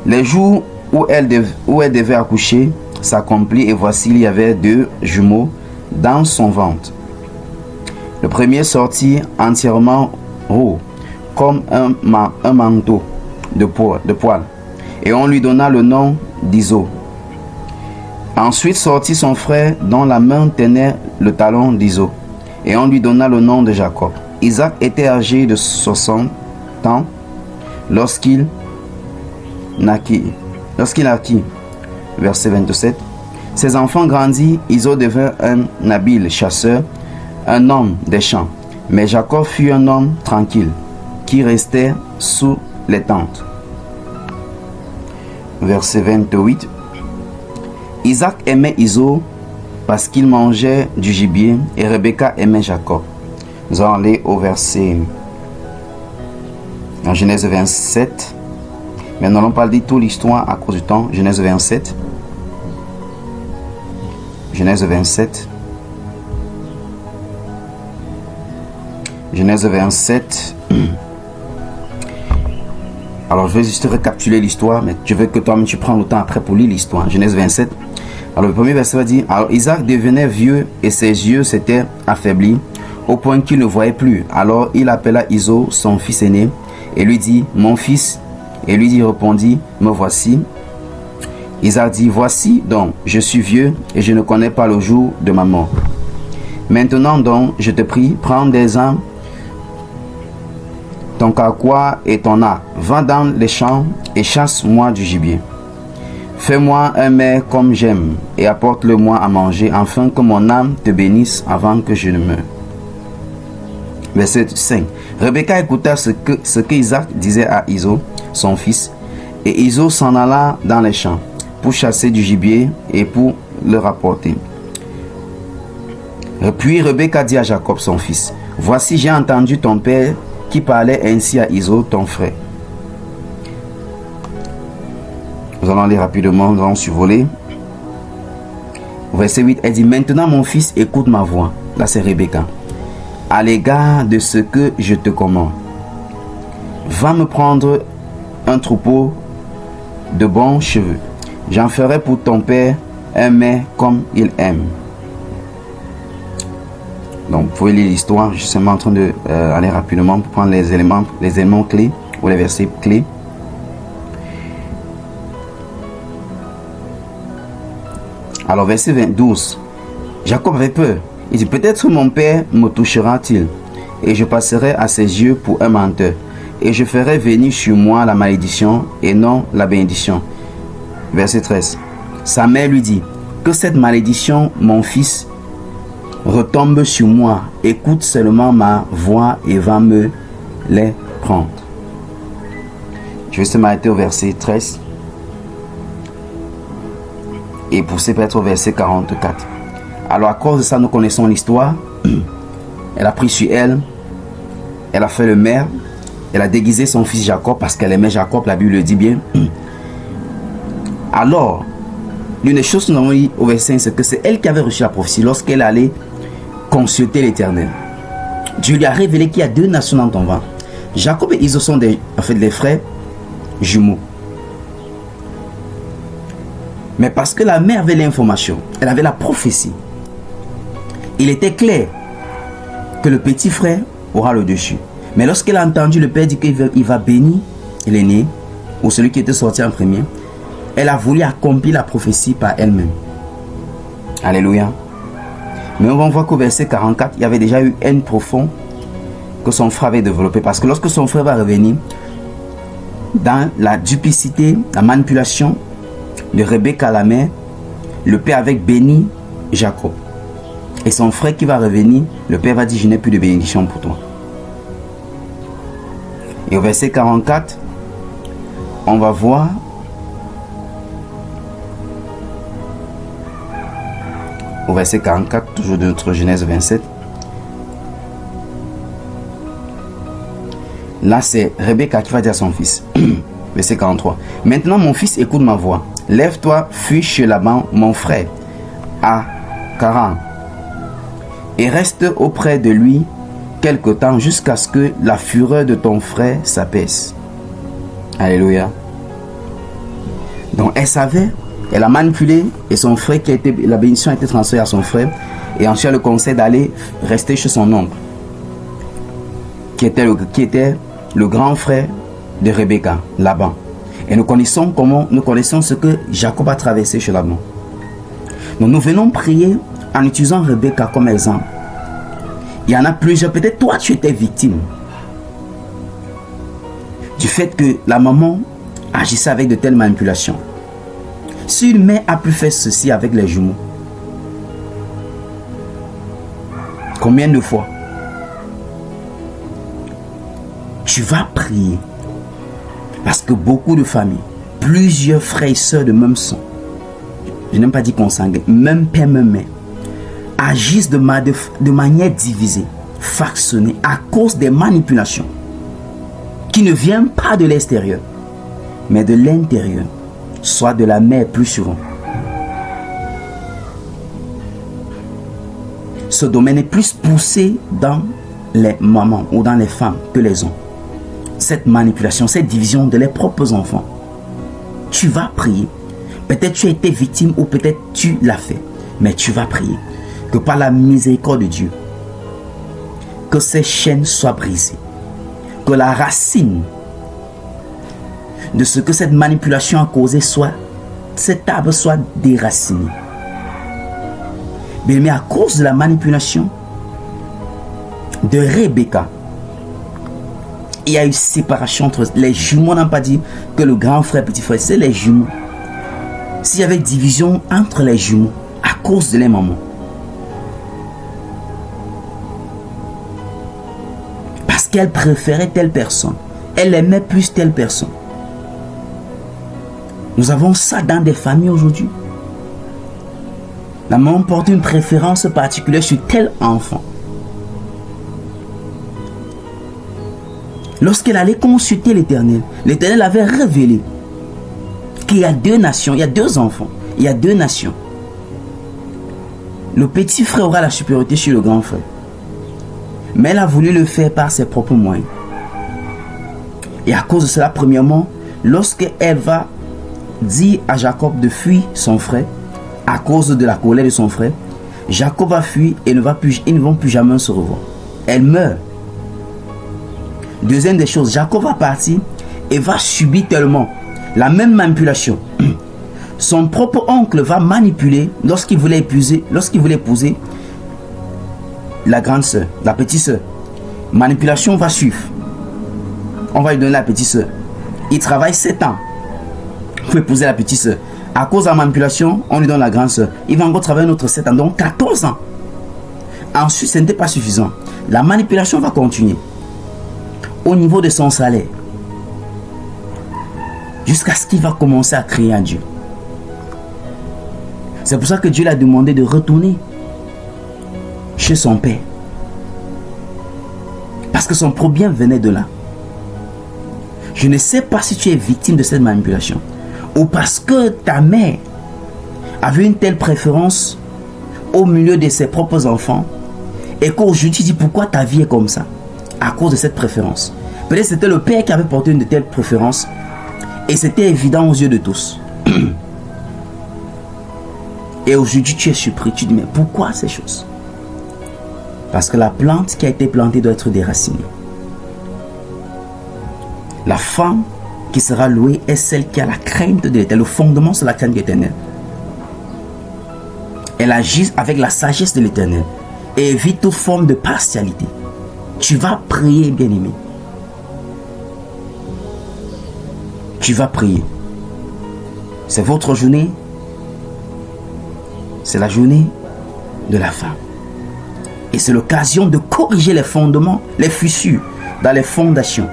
Les jours où elle devait accoucher s'accomplit, et voici, il y avait 2 jumeaux dans son ventre. Le premier sortit entièrement roux, comme un manteau de poil, et on lui donna le nom d'Iso. Ensuite sortit son frère, dont la main tenait le talon d'Iso, et on lui donna le nom de Jacob. Isaac était âgé de 60 ans lorsqu'il naquit. Verset 27. Ses enfants grandissent, Iso devint un habile chasseur, un homme des champs. Mais Jacob fut un homme tranquille, qui restait sous les tentes. Verset 28. Isaac aimait Iso parce qu'il mangeait du gibier, et Rebecca aimait Jacob. Nous allons aller au verset en Genèse 27. Mais nous n'allons pas dire toute l'histoire à cause du temps. Genèse 27. Genèse 27. Genèse 27. Alors je vais juste récapituler l'histoire, mais je veux que toi-même tu prends le temps après pour lire l'histoire. Genèse 27. Alors le premier verset va dire, alors Isaac devenait vieux et ses yeux s'étaient affaiblis au point qu'il ne voyait plus. Alors il appela Iso, son fils aîné, et lui dit, mon fils. Et lui répondit, me voici. Isaac dit, voici donc, je suis vieux et je ne connais pas le jour de ma mort. Maintenant donc, je te prie, prends des âmes, ton carquois et ton arc, va dans les champs et chasse-moi du gibier. Fais-moi un mets comme j'aime et apporte-le-moi à manger, afin que mon âme te bénisse avant que je ne meure. Verset 5. Rebecca écouta ce que Isaac disait à Iso, son fils, et Iso s'en alla dans les champs pour chasser du gibier et pour le rapporter. Puis Rebecca dit à Jacob, son fils, voici, j'ai entendu ton père qui parlait ainsi à Iso, ton frère. Nous allons aller rapidement, nous allons survoler. Verset 8, elle dit, maintenant mon fils, écoute ma voix. Là c'est Rebecca. À l'égard de ce que je te commande, va me prendre un troupeau de bons cheveux. J'en ferai pour ton père un mets comme il aime. Donc, vous pouvez lire l'histoire. Je suis seulement en train de aller rapidement pour prendre les éléments clés ou les versets clés. Alors, verset 12. Jacob avait peur. Il dit, peut-être mon père me touchera-t-il, et je passerai à ses yeux pour un menteur, et je ferai venir sur moi la malédiction et non la bénédiction. Verset 13. Sa mère lui dit, que cette malédiction, mon fils, retombe sur moi. Écoute seulement ma voix et va me les prendre. Je vais se m'arrêter au verset 13 et pousser peut-être au verset 44. Alors à cause de ça, nous connaissons l'histoire. Elle a pris sur elle, elle a fait le maire, elle a déguisé son fils Jacob parce qu'elle aimait Jacob, la Bible le dit bien. Alors, l'une des choses que nous avons dit au verset 5, c'est que c'est elle qui avait reçu la prophétie lorsqu'elle allait consulter l'Éternel. Dieu lui a révélé qu'il y a 2 nations dans ton ventre. Jacob et Iso sont des frères jumeaux. Mais parce que la mère avait l'information, elle avait la prophétie, il était clair que le petit frère aura le dessus. Mais lorsqu'elle a entendu le père dire qu'il va bénir l'aîné, ou celui qui était sorti en premier, elle a voulu accomplir la prophétie par elle-même. Alléluia. Mais on va voir qu'au verset 44, il y avait déjà eu haine profonde que son frère avait développée. Parce que lorsque son frère va revenir, dans la duplicité, la manipulation de Rebecca la mère, le père avait béni Jacob. Et son frère qui va revenir, le père va dire, je n'ai plus de bénédiction pour toi. Et au verset 44, on va voir au verset 44, toujours de notre Genèse 27. Là, c'est Rebecca qui va dire à son fils. Verset 43. Maintenant, mon fils, écoute ma voix. Lève-toi, fuis chez Laban, mon frère, à Charan, et reste auprès de lui quelque temps jusqu'à ce que la fureur de ton frère s'apaise. Alléluia. Donc, elle savait, elle a manipulé, et son frère, la bénédiction a été transférée à son frère, et ensuite elle le conseille d'aller rester chez son oncle, qui était le grand frère de Rebecca, Laban. Et nous connaissons ce que Jacob a traversé chez Laban. Donc nous venons prier en utilisant Rebecca comme exemple. Il y en a plusieurs. Peut-être toi tu étais victime du fait que la maman agissait avec de telles manipulations. Si une mère a pu faire ceci avec les jumeaux, combien de fois tu vas prier? Parce que beaucoup de familles, plusieurs frères et sœurs de même sang, je n'aime pas dire consanguins, même père, même mère, agissent de manière divisée, factionnée, à cause des manipulations qui ne viennent pas de l'extérieur, mais de l'intérieur, soit de la mère plus souvent. Ce domaine est plus poussé dans les mamans ou dans les femmes que les hommes. Cette manipulation, cette division de leurs propres enfants. Tu vas prier. Peut-être tu as été victime ou peut-être tu l'as fait. Mais tu vas prier. Que par la miséricorde de Dieu, que ces chaînes soient brisées. Que la racine de ce que cette manipulation a causé cet arbre soit déraciné. Mais à cause de la manipulation de Rebecca, il y a eu séparation entre les jumeaux. On n'a pas dit que le grand frère, petit frère, c'est les jumeaux. S'il y avait division entre les jumeaux à cause de les mamans, parce qu'elle préférait telle personne, elle aimait plus telle personne. Nous avons ça dans des familles aujourd'hui. La maman porte une préférence particulière sur tel enfant. Lorsqu'elle allait consulter l'Éternel, l'Éternel avait révélé qu'il y a deux nations, il y a deux enfants, il y a deux nations. Le petit frère aura la supériorité sur le grand frère. Mais elle a voulu le faire par ses propres moyens. Et à cause de cela, premièrement, lorsqu'elle va dire à Jacob de fuir son frère, à cause de la colère de son frère, Jacob va fuir et ils ne vont plus jamais se revoir. Elle meurt. Deuxième des choses, Jacob va partir et va subir tellement la même manipulation. Son propre oncle va manipuler lorsqu'il voulait épouser la grande soeur, la petite soeur. Manipulation va suivre. On va lui donner la petite soeur. Il travaille 7 ans pour épouser la petite soeur. À cause de la manipulation, on lui donne la grande soeur. Il va encore travailler un autre 7 ans, donc 14 ans. Ensuite, ce n'était pas suffisant. La manipulation va continuer au niveau de son salaire, jusqu'à ce qu'il va commencer à crier à Dieu. C'est pour ça que Dieu l'a demandé de retourner chez son père, parce que son problème venait de là. Je ne sais pas si tu es victime de cette manipulation, ou parce que ta mère avait une telle préférence au milieu de ses propres enfants, et qu'aujourd'hui tu dis pourquoi ta vie est comme ça, à cause de cette préférence. Peut-être c'était le père qui avait porté une de telles préférences, et c'était évident aux yeux de tous. Et aujourd'hui tu es surpris, tu dis mais pourquoi ces choses? Parce que la plante qui a été plantée doit être déracinée. La femme qui sera louée est celle qui a la crainte de l'Éternel. Le fondement, c'est la crainte de l'Éternel. Elle agit avec la sagesse de l'Éternel et évite toute forme de partialité. Tu vas prier, bien-aimé. Tu vas prier. C'est votre journée. C'est la journée de la femme. Et c'est l'occasion de corriger les fondements, les fissures dans les fondations.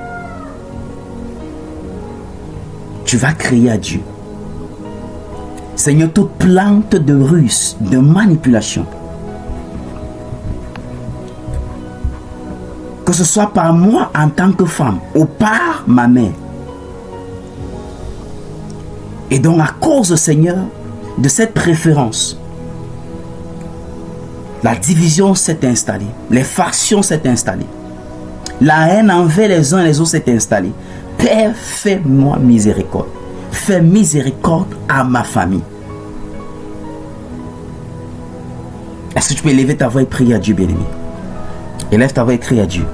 Tu vas crier à Dieu. Seigneur, toute plante de ruse, de manipulation, que ce soit par moi en tant que femme ou par ma mère. Et donc à cause, Seigneur, de cette préférence, la division s'est installée, les factions s'est installées, la haine envers les uns et les autres s'est installée. Père, fais-moi miséricorde. Fais miséricorde à ma famille. Est-ce que tu peux élever ta voix et prier à Dieu, bien-aimé? Élève ta voix et crie à Dieu.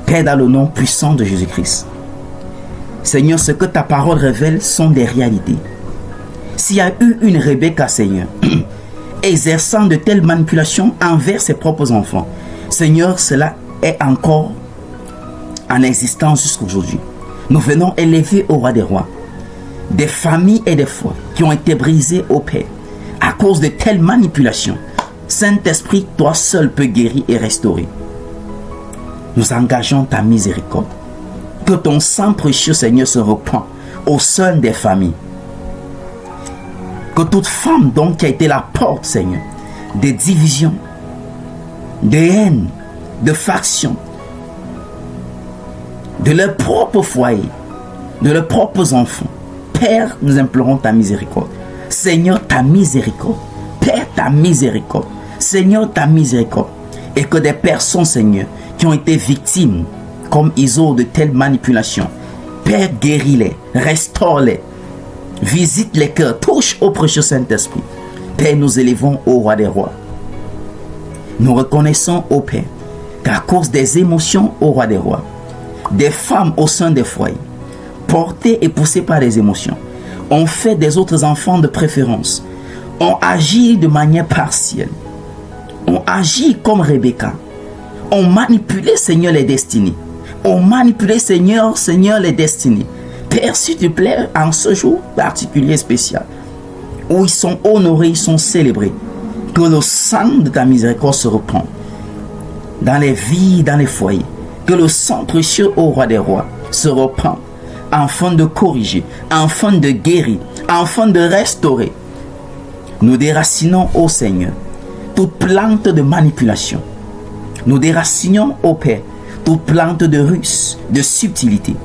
Père, dans le nom puissant de Jésus-Christ. Seigneur, ce que ta parole révèle sont des réalités. S'il y a eu une Rebecca, Seigneur, exerçant de telles manipulations envers ses propres enfants, Seigneur, cela est encore en existence jusqu'aujourd'hui. Nous venons élever au roi des rois des familles et des foi qui ont été brisées au Père à cause de telles manipulations. Saint-Esprit, toi seul peux guérir et restaurer. Nous engageons ta miséricorde. Que ton sang précieux, Seigneur, se répand au sein des familles. Que toute femme donc qui a été la porte, Seigneur, de divisions, de haine, de factions, de leur propre foyer, de leurs propres enfants. Père, nous implorons ta miséricorde. Seigneur, ta miséricorde. Père, ta miséricorde. Seigneur, ta miséricorde. Et que des personnes, Seigneur, qui ont été victimes, comme Iso, de telles manipulations, Père, guéris-les, restaure-les, visite les cœurs, touche au précieux Saint-Esprit. Père, nous élevons au roi des rois. Nous reconnaissons, ô Père, qu'à cause des émotions au roi des rois, des femmes au sein des foyers, portées et poussées par les émotions, ont fait des autres enfants de préférence, ont agi de manière partielle, ont agi comme Rebecca, ont manipulé, Seigneur, les destinées, ont manipulé, Seigneur, les destinées. Père, s'il te plaît, en ce jour particulier, spécial, où ils sont honorés, ils sont célébrés, que le sang de ta miséricorde se reprend dans les vies, dans les foyers, que le sang précieux au roi des rois se reprend, afin de corriger, afin de guérir, afin de restaurer. Nous déracinons, ô Seigneur, toute plante de manipulation. Nous déracinons, ô Père, toute plante de ruse, de subtilité,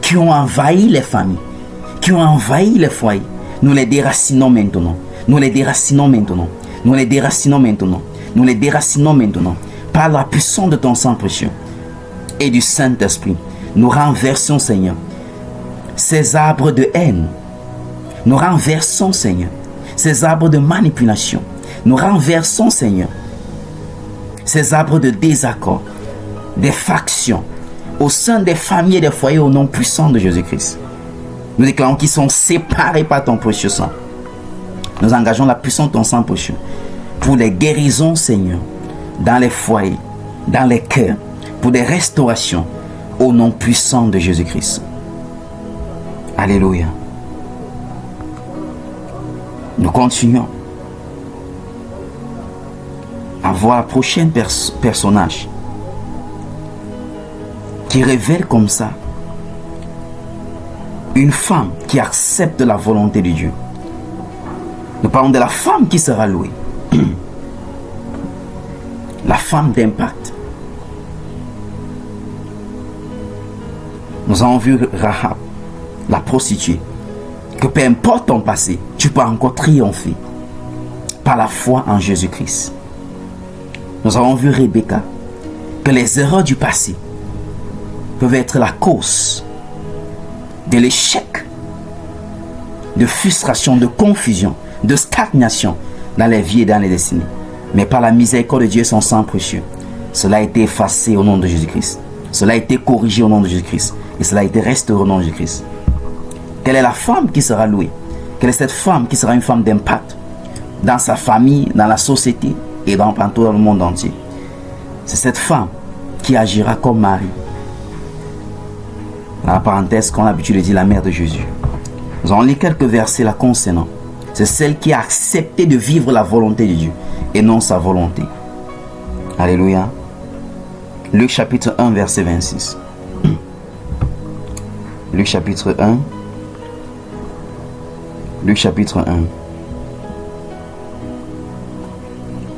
qui ont envahi les familles, qui ont envahi les foyers. Nous les déracinons maintenant. Nous les déracinons maintenant. Nous les déracinons maintenant. Nous les déracinons maintenant. Par la puissance de ton sang précieux et du Saint-Esprit, nous renversons, Seigneur, ces arbres de haine. Nous renversons, Seigneur, ces arbres de manipulation. Nous renversons, Seigneur, ces arbres de désaccord, des factions au sein des familles et des foyers au nom puissant de Jésus-Christ. Nous déclarons qu'ils sont séparés par ton précieux sang. Nous engageons la puissance de ton sang précieux pour les guérisons, Seigneur, dans les foyers, dans les cœurs, pour des restaurations au nom puissant de Jésus-Christ. Alléluia. Nous continuons à voir la prochaine personnage qui révèle comme ça une femme qui accepte la volonté de Dieu. Nous parlons de la femme qui sera louée. La femme d'impact. Nous avons vu Rahab, la prostituée, que peu importe ton passé, tu peux encore triompher par la foi en Jésus-Christ. Nous avons vu Rebecca, que les erreurs du passé peuvent être la cause de l'échec, de frustration, de confusion, de stagnation dans les vies et dans les destinées. Mais par la miséricorde de Dieu, son sang précieux, cela a été effacé au nom de Jésus-Christ. Cela a été corrigé au nom de Jésus-Christ. Et cela a été restauré au nom de Jésus-Christ. Quelle est la femme qui sera louée? Quelle est cette femme qui sera une femme d'impact dans sa famille, dans la société et dans le monde entier? C'est cette femme qui agira comme Marie. Dans la parenthèse qu'on a l'habitude de dire la mère de Jésus. Nous allons lire quelques versets la concernant. C'est celle qui a accepté de vivre la volonté de Dieu et non sa volonté. Alléluia. Luc chapitre 1, verset 26. Luc chapitre 1. Luc chapitre 1.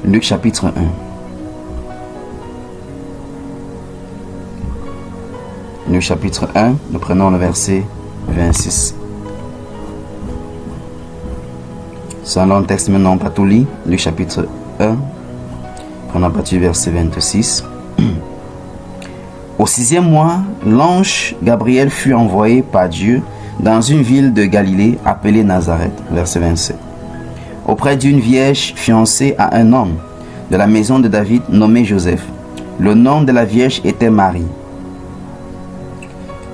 Luc chapitre 1. Luc chapitre 1, nous prenons le verset 26. C'est un long texte, mais non pas tout lit. Luc chapitre 1, prenons à partir du verset 26. Au 6e mois, l'ange Gabriel fut envoyé par Dieu dans une ville de Galilée appelée Nazareth, verset 27, auprès d'une vierge fiancée à un homme de la maison de David nommé Joseph. Le nom de la vierge était Marie.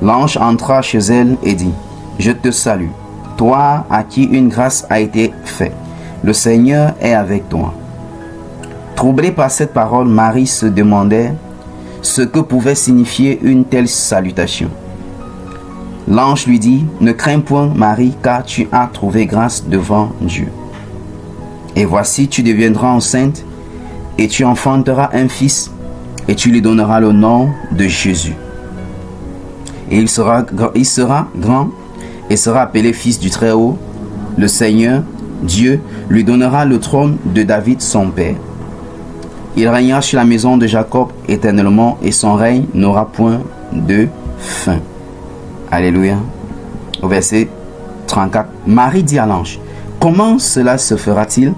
L'ange entra chez elle et dit: Je te salue, toi à qui une grâce a été faite. Le Seigneur est avec toi. Troublée par cette parole, Marie se demandait ce que pouvait signifier une telle salutation. L'ange lui dit: Ne crains point, Marie, car tu as trouvé grâce devant Dieu. Et voici, tu deviendras enceinte, et tu enfanteras un fils, et tu lui donneras le nom de Jésus. Et il sera grand, et sera appelé fils du Très-Haut. Le Seigneur, Dieu, lui donnera le trône de David son père. Il régnera sur la maison de Jacob éternellement, et son règne n'aura point de fin. Alléluia. Au verset 34, Marie dit à l'ange: Comment cela se fera-t-il,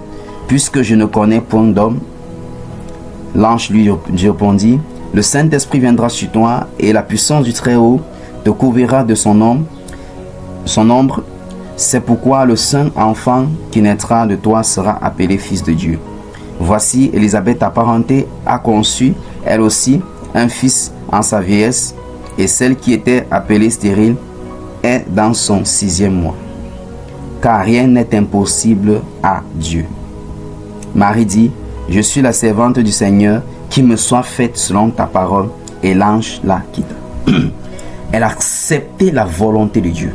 puisque je ne connais point d'homme? L'ange lui répondit: Le Saint-Esprit viendra sur toi, et la puissance du Très-Haut te couvrira de son ombre. C'est pourquoi le saint enfant qui naîtra de toi sera appelé fils de Dieu. Voici, Élisabeth, ta parentée, a conçu, elle aussi, un fils en sa vieillesse, et celle qui était appelée stérile est dans son 6e mois. Car rien n'est impossible à Dieu. Marie dit: Je suis la servante du Seigneur, qu'il me soit faite selon ta parole. Et l'ange la quitta. Elle a accepté la volonté de Dieu.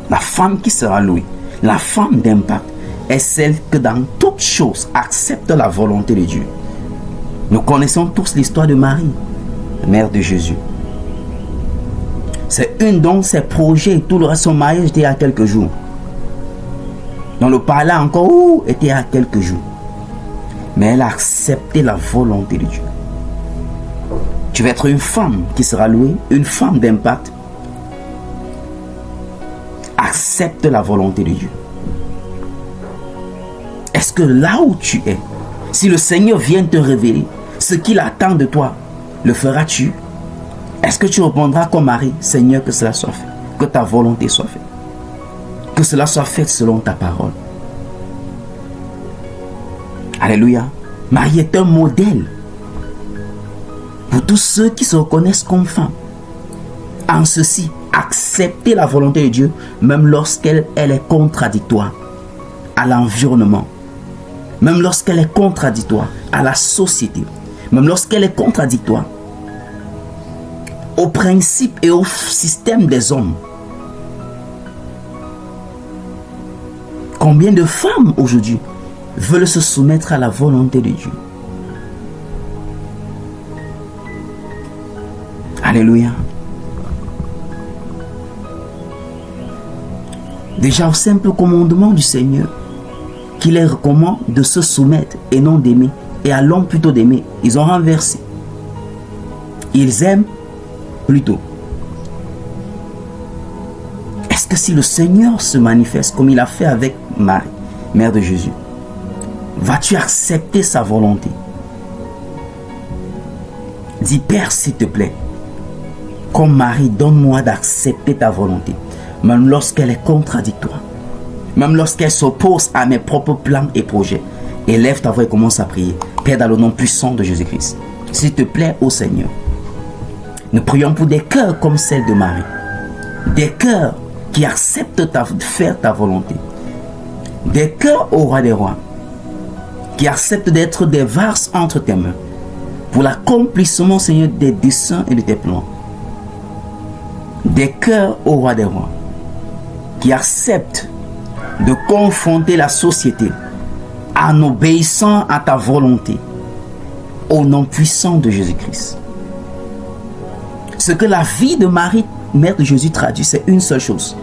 La femme qui sera louée, la femme d'impact, est celle que dans toutes choses accepte la volonté de Dieu. Nous connaissons tous l'histoire de Marie, mère de Jésus. C'est une dont ses projets et tout le reste, son mariage était à quelques jours. Dans le parler encore était à quelques jours. Mais elle a accepté la volonté de Dieu. Tu vas être une femme qui sera louée, une femme d'impact. Accepte la volonté de Dieu. Est-ce que là où tu es, si le Seigneur vient te révéler ce qu'il attend de toi, le feras-tu? Est-ce que tu répondras comme Marie: Seigneur, que cela soit fait, que ta volonté soit faite, que cela soit fait selon ta parole? Alléluia. Marie est un modèle pour tous ceux qui se reconnaissent comme femmes. En ceci, accepter la volonté de Dieu, même lorsqu'elle est contradictoire à l'environnement, même lorsqu'elle est contradictoire à la société, même lorsqu'elle est contradictoire aux principes et au système des hommes. Combien de femmes aujourd'hui veulent se soumettre à la volonté de Dieu? Alléluia. Déjà au simple commandement du Seigneur, qui les recommande de se soumettre et non d'aimer, et à l'homme plutôt d'aimer, ils ont renversé. Ils aiment plutôt. Est-ce que si le Seigneur se manifeste comme il a fait avec Marie, mère de Jésus, vas-tu accepter sa volonté? Dis: Père, s'il te plaît, comme Marie, donne-moi d'accepter ta volonté, même lorsqu'elle est contradictoire, même lorsqu'elle s'oppose à mes propres plans et projets. Élève ta voix et commence à prier. Père, dans le nom puissant de Jésus-Christ, s'il te plaît, ô Seigneur, nous prions pour des cœurs comme celle de Marie, des cœurs qui acceptent de faire ta volonté, des cœurs, ô roi des rois, qui acceptent d'être des vases entre tes mains pour l'accomplissement, Seigneur, des desseins et de tes plans. Des cœurs, ô roi des rois, qui acceptent de confronter la société en obéissant à ta volonté au nom puissant de Jésus-Christ. Ce que la vie de Marie, mère de Jésus, traduit, c'est une seule chose.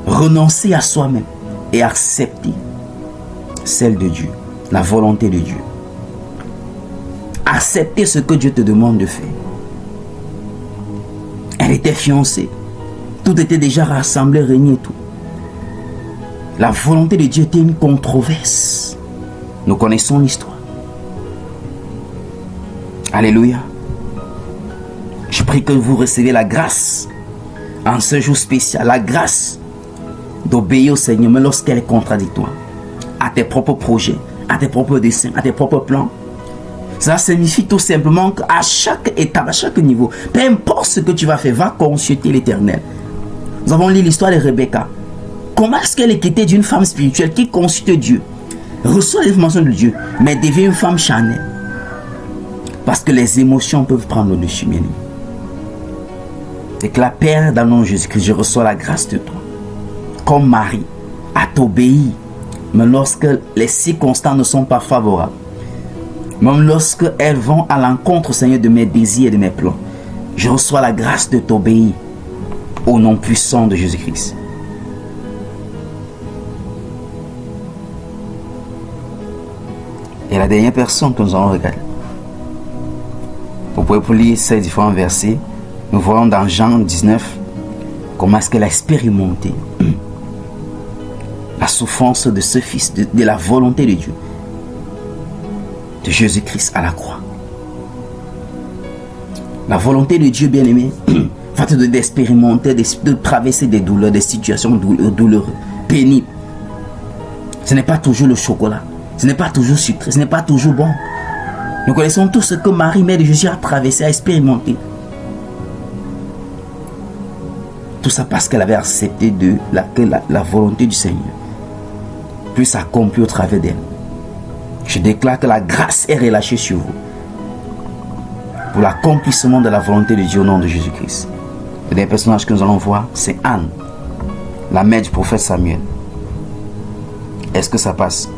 Renoncer à soi-même et accepter celle de Dieu, la volonté de Dieu. Accepter ce que Dieu te demande de faire. Elle était fiancée. Tout était déjà rassemblé, régné et tout. La volonté de Dieu était une controverse. Nous connaissons l'histoire. Alléluia. Je prie que vous recevez la grâce en ce jour spécial. La grâce d'obéir au Seigneur, mais lorsqu'elle est contradictoire à tes propres projets, à tes propres desseins, à tes propres plans. Ça signifie tout simplement qu'à chaque étape, à chaque niveau, peu importe ce que tu vas faire, va consulter l'Éternel. Nous avons lu l'histoire de Rebecca. Comment est-ce qu'elle est quittée d'une femme spirituelle qui consulte Dieu, reçoit l'information de Dieu, mais devient une femme charnelle? Parce que les émotions peuvent prendre le dessus, mes amis. Et que la Père, dans le nom de Jésus-Christ, je reçois la grâce de toi, comme Marie, à t'obéir, mais lorsque les circonstances ne sont pas favorables, même lorsque elles vont à l'encontre, Seigneur, de mes désirs et de mes plans, je reçois la grâce de t'obéir au nom puissant de Jésus-Christ. Et la dernière personne que nous allons regarder, vous pouvez lire ces différents versets. Nous voyons dans Jean 19 comment est-ce qu'elle a expérimenté la souffrance de ce fils, de la volonté de Dieu, de Jésus-Christ à la croix. La volonté de Dieu, bien-aimé, va te donner d'expérimenter, de traverser des douleurs, des situations douloureuses, pénibles. Ce n'est pas toujours le chocolat, ce n'est pas toujours sucré, ce n'est pas toujours bon. Nous connaissons tout ce que Marie, mère de Jésus, a traversé, a expérimenté. Tout ça parce qu'elle avait accepté que la volonté du Seigneur puisse s'accomplir au travers d'elle. Je déclare que la grâce est relâchée sur vous pour l'accomplissement de la volonté de Dieu au nom de Jésus-Christ. Le dernier personnage que nous allons voir, c'est Anne, la mère du prophète Samuel. Est-ce que ça passe?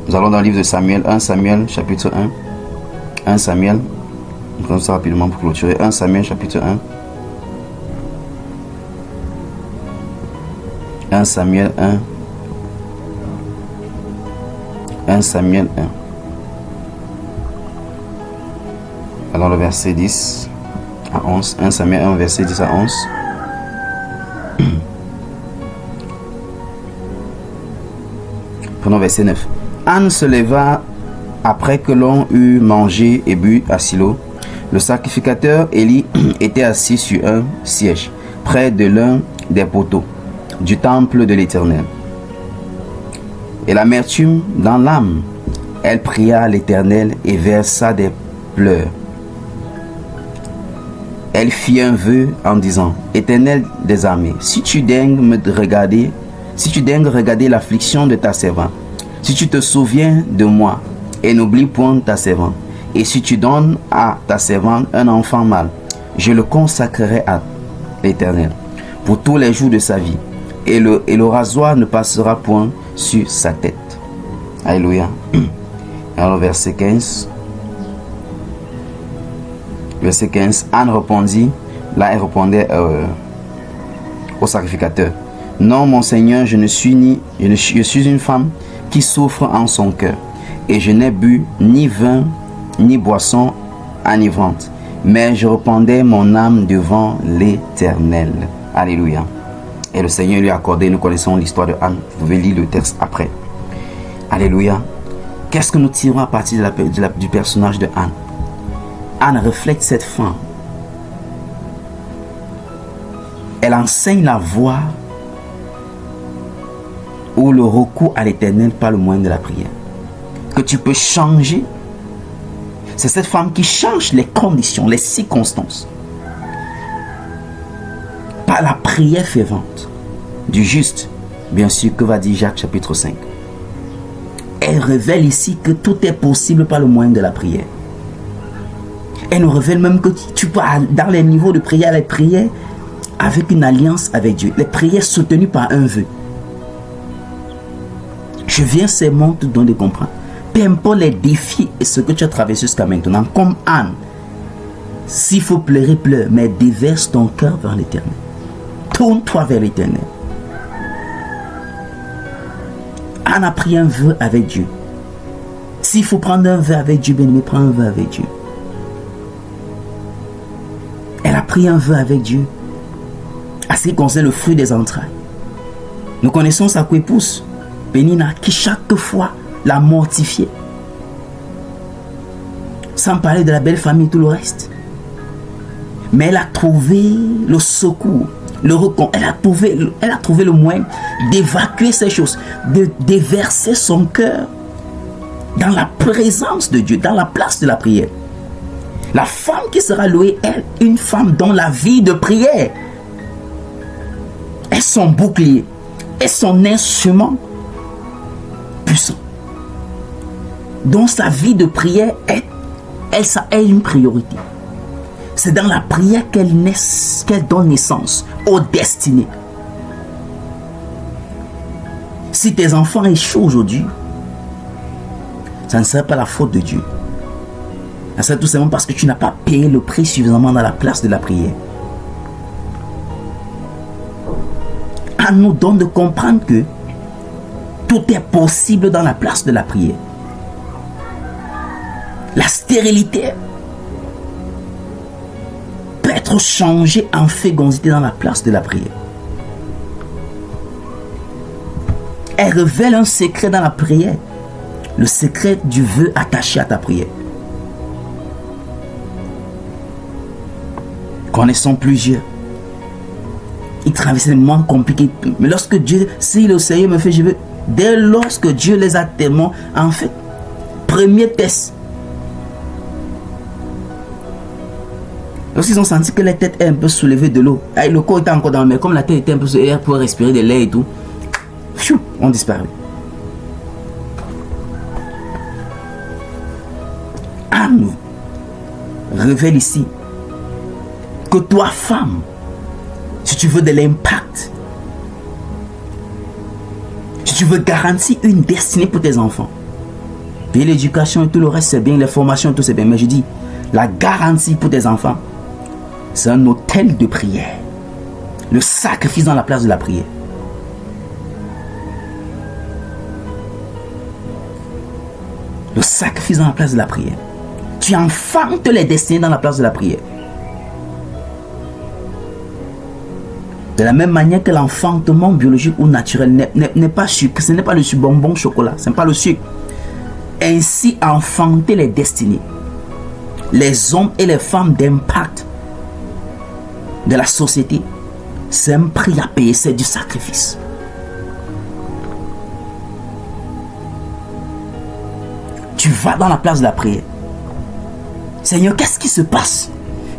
Nous allons dans le livre de Samuel, 1 Samuel chapitre 1. 1 Samuel, on prend ça rapidement pour clôturer. 1 Samuel chapitre 1. 1 Samuel 1. 1 Samuel 1. Alors le verset 10 à 11. 1 Samuel 1, verset 10 à 11. Prenons verset 9. Anne se leva après que l'on eut mangé et bu à Silo. Le sacrificateur Élie était assis sur un siège près de l'un des poteaux du temple de l'Éternel. Et l'amertume dans l'âme, elle pria à l'Éternel et versa des pleurs. Elle fit un vœu en disant: Éternel des armées, si tu daignes regarder l'affliction de ta servante, si tu te souviens de moi et n'oublie point ta servante, et si tu donnes à ta servante un enfant mâle, je le consacrerai à l'Éternel pour tous les jours de sa vie, et le rasoir ne passera point sur sa tête. Alléluia. Alors verset 15. Verset 15. Anne répondit, là elle répondait au sacrificateur: Non, mon Seigneur, je suis une femme qui souffre en son cœur, et je n'ai bu ni vin ni boisson enivrante, mais je répandais mon âme devant l'Éternel. Alléluia. Et le Seigneur lui a accordé, nous connaissons l'histoire de Anne. Vous pouvez lire le texte après. Alléluia. Qu'est-ce que nous tirons à partir du personnage de Anne? Anne reflète cette femme. Elle enseigne la voie ou le recours à l'Éternel par le moyen de la prière. Que tu peux changer. C'est cette femme qui change les conditions, les circonstances, par la prière fervente du juste. Bien sûr, que va dire Jacques chapitre 5? Elle révèle ici que tout est possible par le moyen de la prière. Elle nous révèle même que tu peux, dans les niveaux de prière, les prières, avec une alliance avec Dieu. Les prières soutenues par un vœu. Je viens seulement te donner de comprendre. Peu importe les défis et ce que tu as traversé jusqu'à maintenant, comme Anne, s'il faut pleurer, pleure, mais déverse ton cœur vers l'Éternel. Tourne-toi vers l'Éternel. Anne a pris un vœu avec Dieu. S'il faut prendre un vœu avec Dieu, bien-aimé, prends un vœu avec Dieu. Elle a pris un vœu avec Dieu. À ce qui concerne le fruit des entrailles. Nous connaissons sa coépouse, Pénina, qui chaque fois l'a mortifiée. Sans parler de la belle famille et tout le reste. Mais elle a trouvé le secours, le recours. Elle a trouvé le moyen d'évacuer ces choses, de déverser son cœur dans la présence de Dieu, dans la place de la prière. La femme qui sera louée, elle, une femme dont la vie de prière est son bouclier, est son instrument puissant. Dont sa vie de prière est une priorité. C'est dans la prière qu'elle donne naissance aux destinées. Si tes enfants échouent aujourd'hui, ça ne serait pas la faute de Dieu. C'est tout simplement parce que tu n'as pas payé le prix suffisamment dans la place de la prière. À nous donne de comprendre que tout est possible dans la place de la prière. La stérilité peut être changée en fécondité dans la place de la prière. Elle révèle un secret dans la prière. Le secret du vœu attaché à ta prière. Connaissons plusieurs. Ils traversaient des moments compliqués. Mais lorsque Dieu, si le Seigneur me fait, je veux. Dès lorsque Dieu les a tellement, en fait, premier test. Lorsqu'ils ont senti que la tête est un peu soulevée de l'eau, le corps était encore dans le mer, comme la tête était un peu soulevée pour respirer de l'air et tout, on disparaît. Anne révèle ici que toi, femme, si tu veux de l'impact, si tu veux garantir une destinée pour tes enfants, puis l'éducation et tout le reste c'est bien, les formations et tout c'est bien, mais je dis, la garantie pour tes enfants, c'est un autel de prière. Le sacrifice dans la place de la prière. Le sacrifice dans la place de la prière. Tu enfantes les destinées dans la place de la prière. De la même manière que l'enfantement biologique ou naturel n'est pas sucre, ce n'est pas le bonbon chocolat, ce n'est pas le sucre. Ainsi, enfanter les destinées, les hommes et les femmes d'impact de la société, c'est un prix à payer, c'est du sacrifice. Tu vas dans la place de la prière. Seigneur, qu'est-ce qui se passe?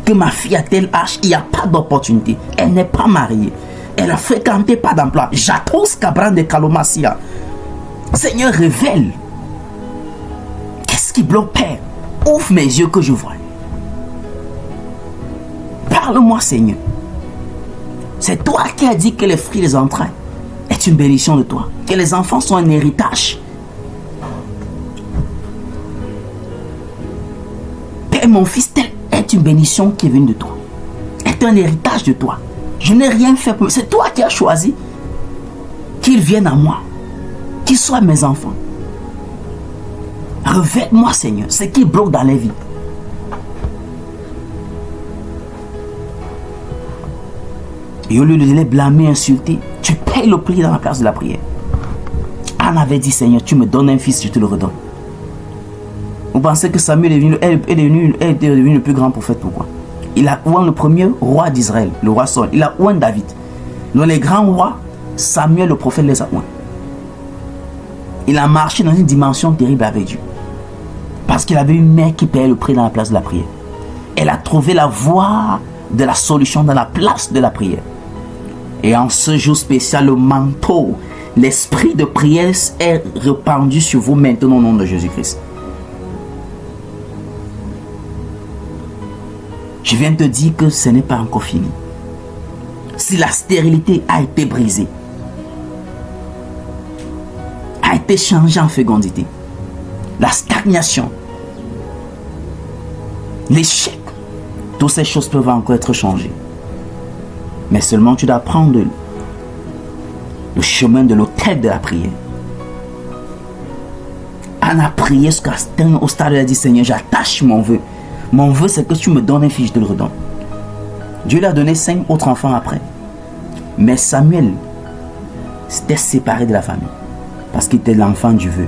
Que ma fille à tel âge, il n'y a pas d'opportunité. Elle n'est pas mariée. Elle a fréquenté pas d'emploi. J'attose Cabran de Kalomasia. Seigneur, révèle. Qu'est-ce qui bloque, Père? Ouvre mes yeux que je vois. Parle-moi, Seigneur. C'est toi qui as dit que les fruits des entrailles est une bénédiction de toi. Que les enfants sont un héritage. Père, mon fils, tel est une bénédiction qui est venue de toi. Est un héritage de toi. Je n'ai rien fait pour eux. C'est toi qui as choisi qu'ils viennent à moi. Qu'ils soient mes enfants. Revêt-moi, Seigneur, ce qui bloque dans les vies. Et au lieu de les blâmer, insulter, tu payes le prix dans la place de la prière. Anne avait dit, Seigneur, tu me donnes un fils, je te le redonne. Vous pensez que Samuel est devenu le plus grand prophète, pourquoi? Il a oué le premier roi d'Israël, le roi Saul. Il a oué David. Dans les grands rois, Samuel le prophète les a oué. Il a marché dans une dimension terrible avec Dieu. Parce qu'il avait une mère qui payait le prix dans la place de la prière. Elle a trouvé la voie de la solution dans la place de la prière. Et en ce jour spécial, le manteau, l'esprit de prière est répandu sur vous maintenant au nom de Jésus-Christ. Je viens te dire que ce n'est pas encore fini. si la stérilité a été brisée, a été changée en fécondité, la stagnation, l'échec, toutes ces choses peuvent encore être changées. Mais seulement tu dois prendre le chemin de l'autel de la prière. Anne a prié jusqu'à au stade où elle a dit, Seigneur, j'attache mon vœu. Mon vœu, c'est que tu me donnes un fils, je te le redonne. Dieu lui a donné 5 autres enfants après. Mais Samuel s'était séparé de la famille. Parce qu'il était l'enfant du vœu.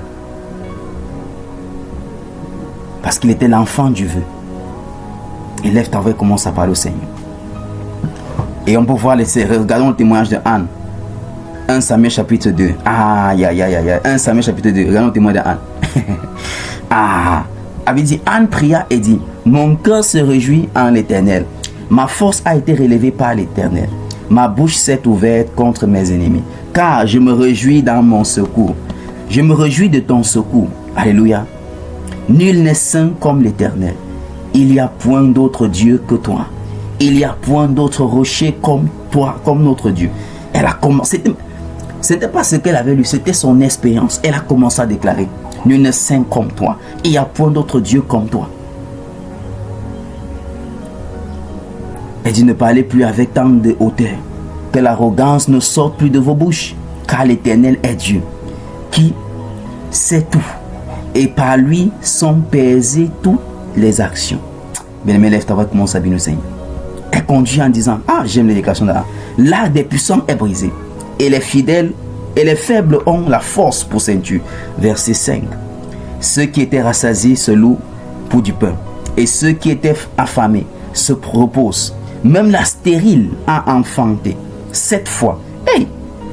Parce qu'il était l'enfant du vœu. Et lève ta voix et commence à parler au Seigneur. Et on peut voir, regardons le témoignage de Anne. 1 Samuel chapitre 2. Aïe, aïe, aïe, aïe. 1 Samuel chapitre 2. Regardons le témoignage de Anne. Avait dit, Anne pria et dit, mon cœur se réjouit en l'Éternel. Ma force a été relevée par l'Éternel. Ma bouche s'est ouverte contre mes ennemis. Car je me réjouis dans mon secours. Je me réjouis de ton secours. Alléluia. Nul n'est saint comme l'Éternel. Il n'y a point d'autre Dieu que toi. Il n'y a point d'autre rocher comme toi, comme notre Dieu. Elle a commencé. C'était pas ce qu'elle avait lu, c'était son expérience. Elle a commencé à déclarer, nul n'est saint comme toi. Il n'y a point d'autre Dieu comme toi. Elle dit, ne parlez plus avec tant de hauteur. Que l'arrogance ne sorte plus de vos bouches. Car l'Éternel est Dieu, qui sait tout. Et par lui sont pesées toutes les actions. Bien-aimé, lève ta voix, commence à bénir le Seigneur. Elle conduit en disant, j'aime l'éducation d'Anne. L'arc des puissants est brisé. Et les fidèles et les faibles ont la force pour ceinture. Verset 5. Ceux qui étaient rassasiés se louent pour du pain. Et ceux qui étaient affamés se reposent. Même la stérile a enfanté 7 fois. Hey!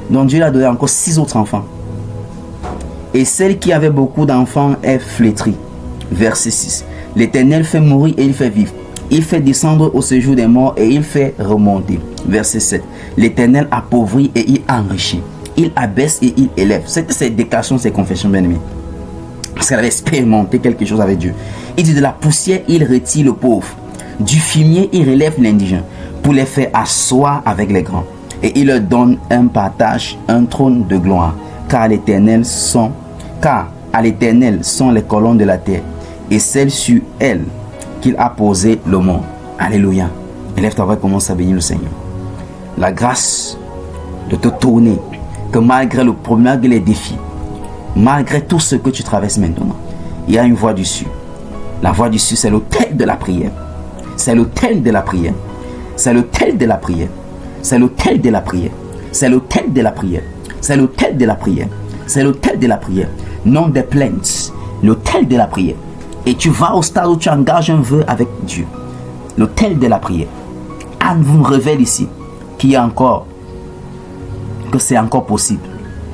Donc Dieu lui a donné encore 6 autres enfants. Et celle qui avait beaucoup d'enfants est flétrie. Verset 6. L'Éternel fait mourir et il fait vivre. Il fait descendre au séjour des morts et il fait remonter. Verset 7. L'Éternel appauvrit et il enrichit. Il abaisse et il élève. C'était ses déclarations, ses confessions, bien-aimés. Parce qu'elle avait expérimenté quelque chose avec Dieu. Il dit, de la poussière, il retire le pauvre. Du fumier, il relève l'indigent. Pour les faire asseoir avec les grands. Et il leur donne un partage, un trône de gloire. Car à l'Éternel sont les colonnes de la terre. Et celles sur elles qu'il a posé le monde. Alléluia. Élève ta voix et commence à bénir le Seigneur. La grâce de te tourner, que malgré le problème, malgré les défis, malgré tout ce que tu traverses maintenant, il y a une voie du dessus. La voie du dessus, c'est l'autel de la prière. C'est l'autel de la prière. C'est l'autel de la prière. C'est l'autel de la prière. C'est l'autel de la prière. C'est l'autel de la prière. C'est l'autel de la prière. Non des plaintes. L'autel de la prière. Et tu vas au stade où tu engages un vœu avec Dieu. L'autel de la prière. Anne vous révèle ici qu'il y a encore, que c'est encore possible.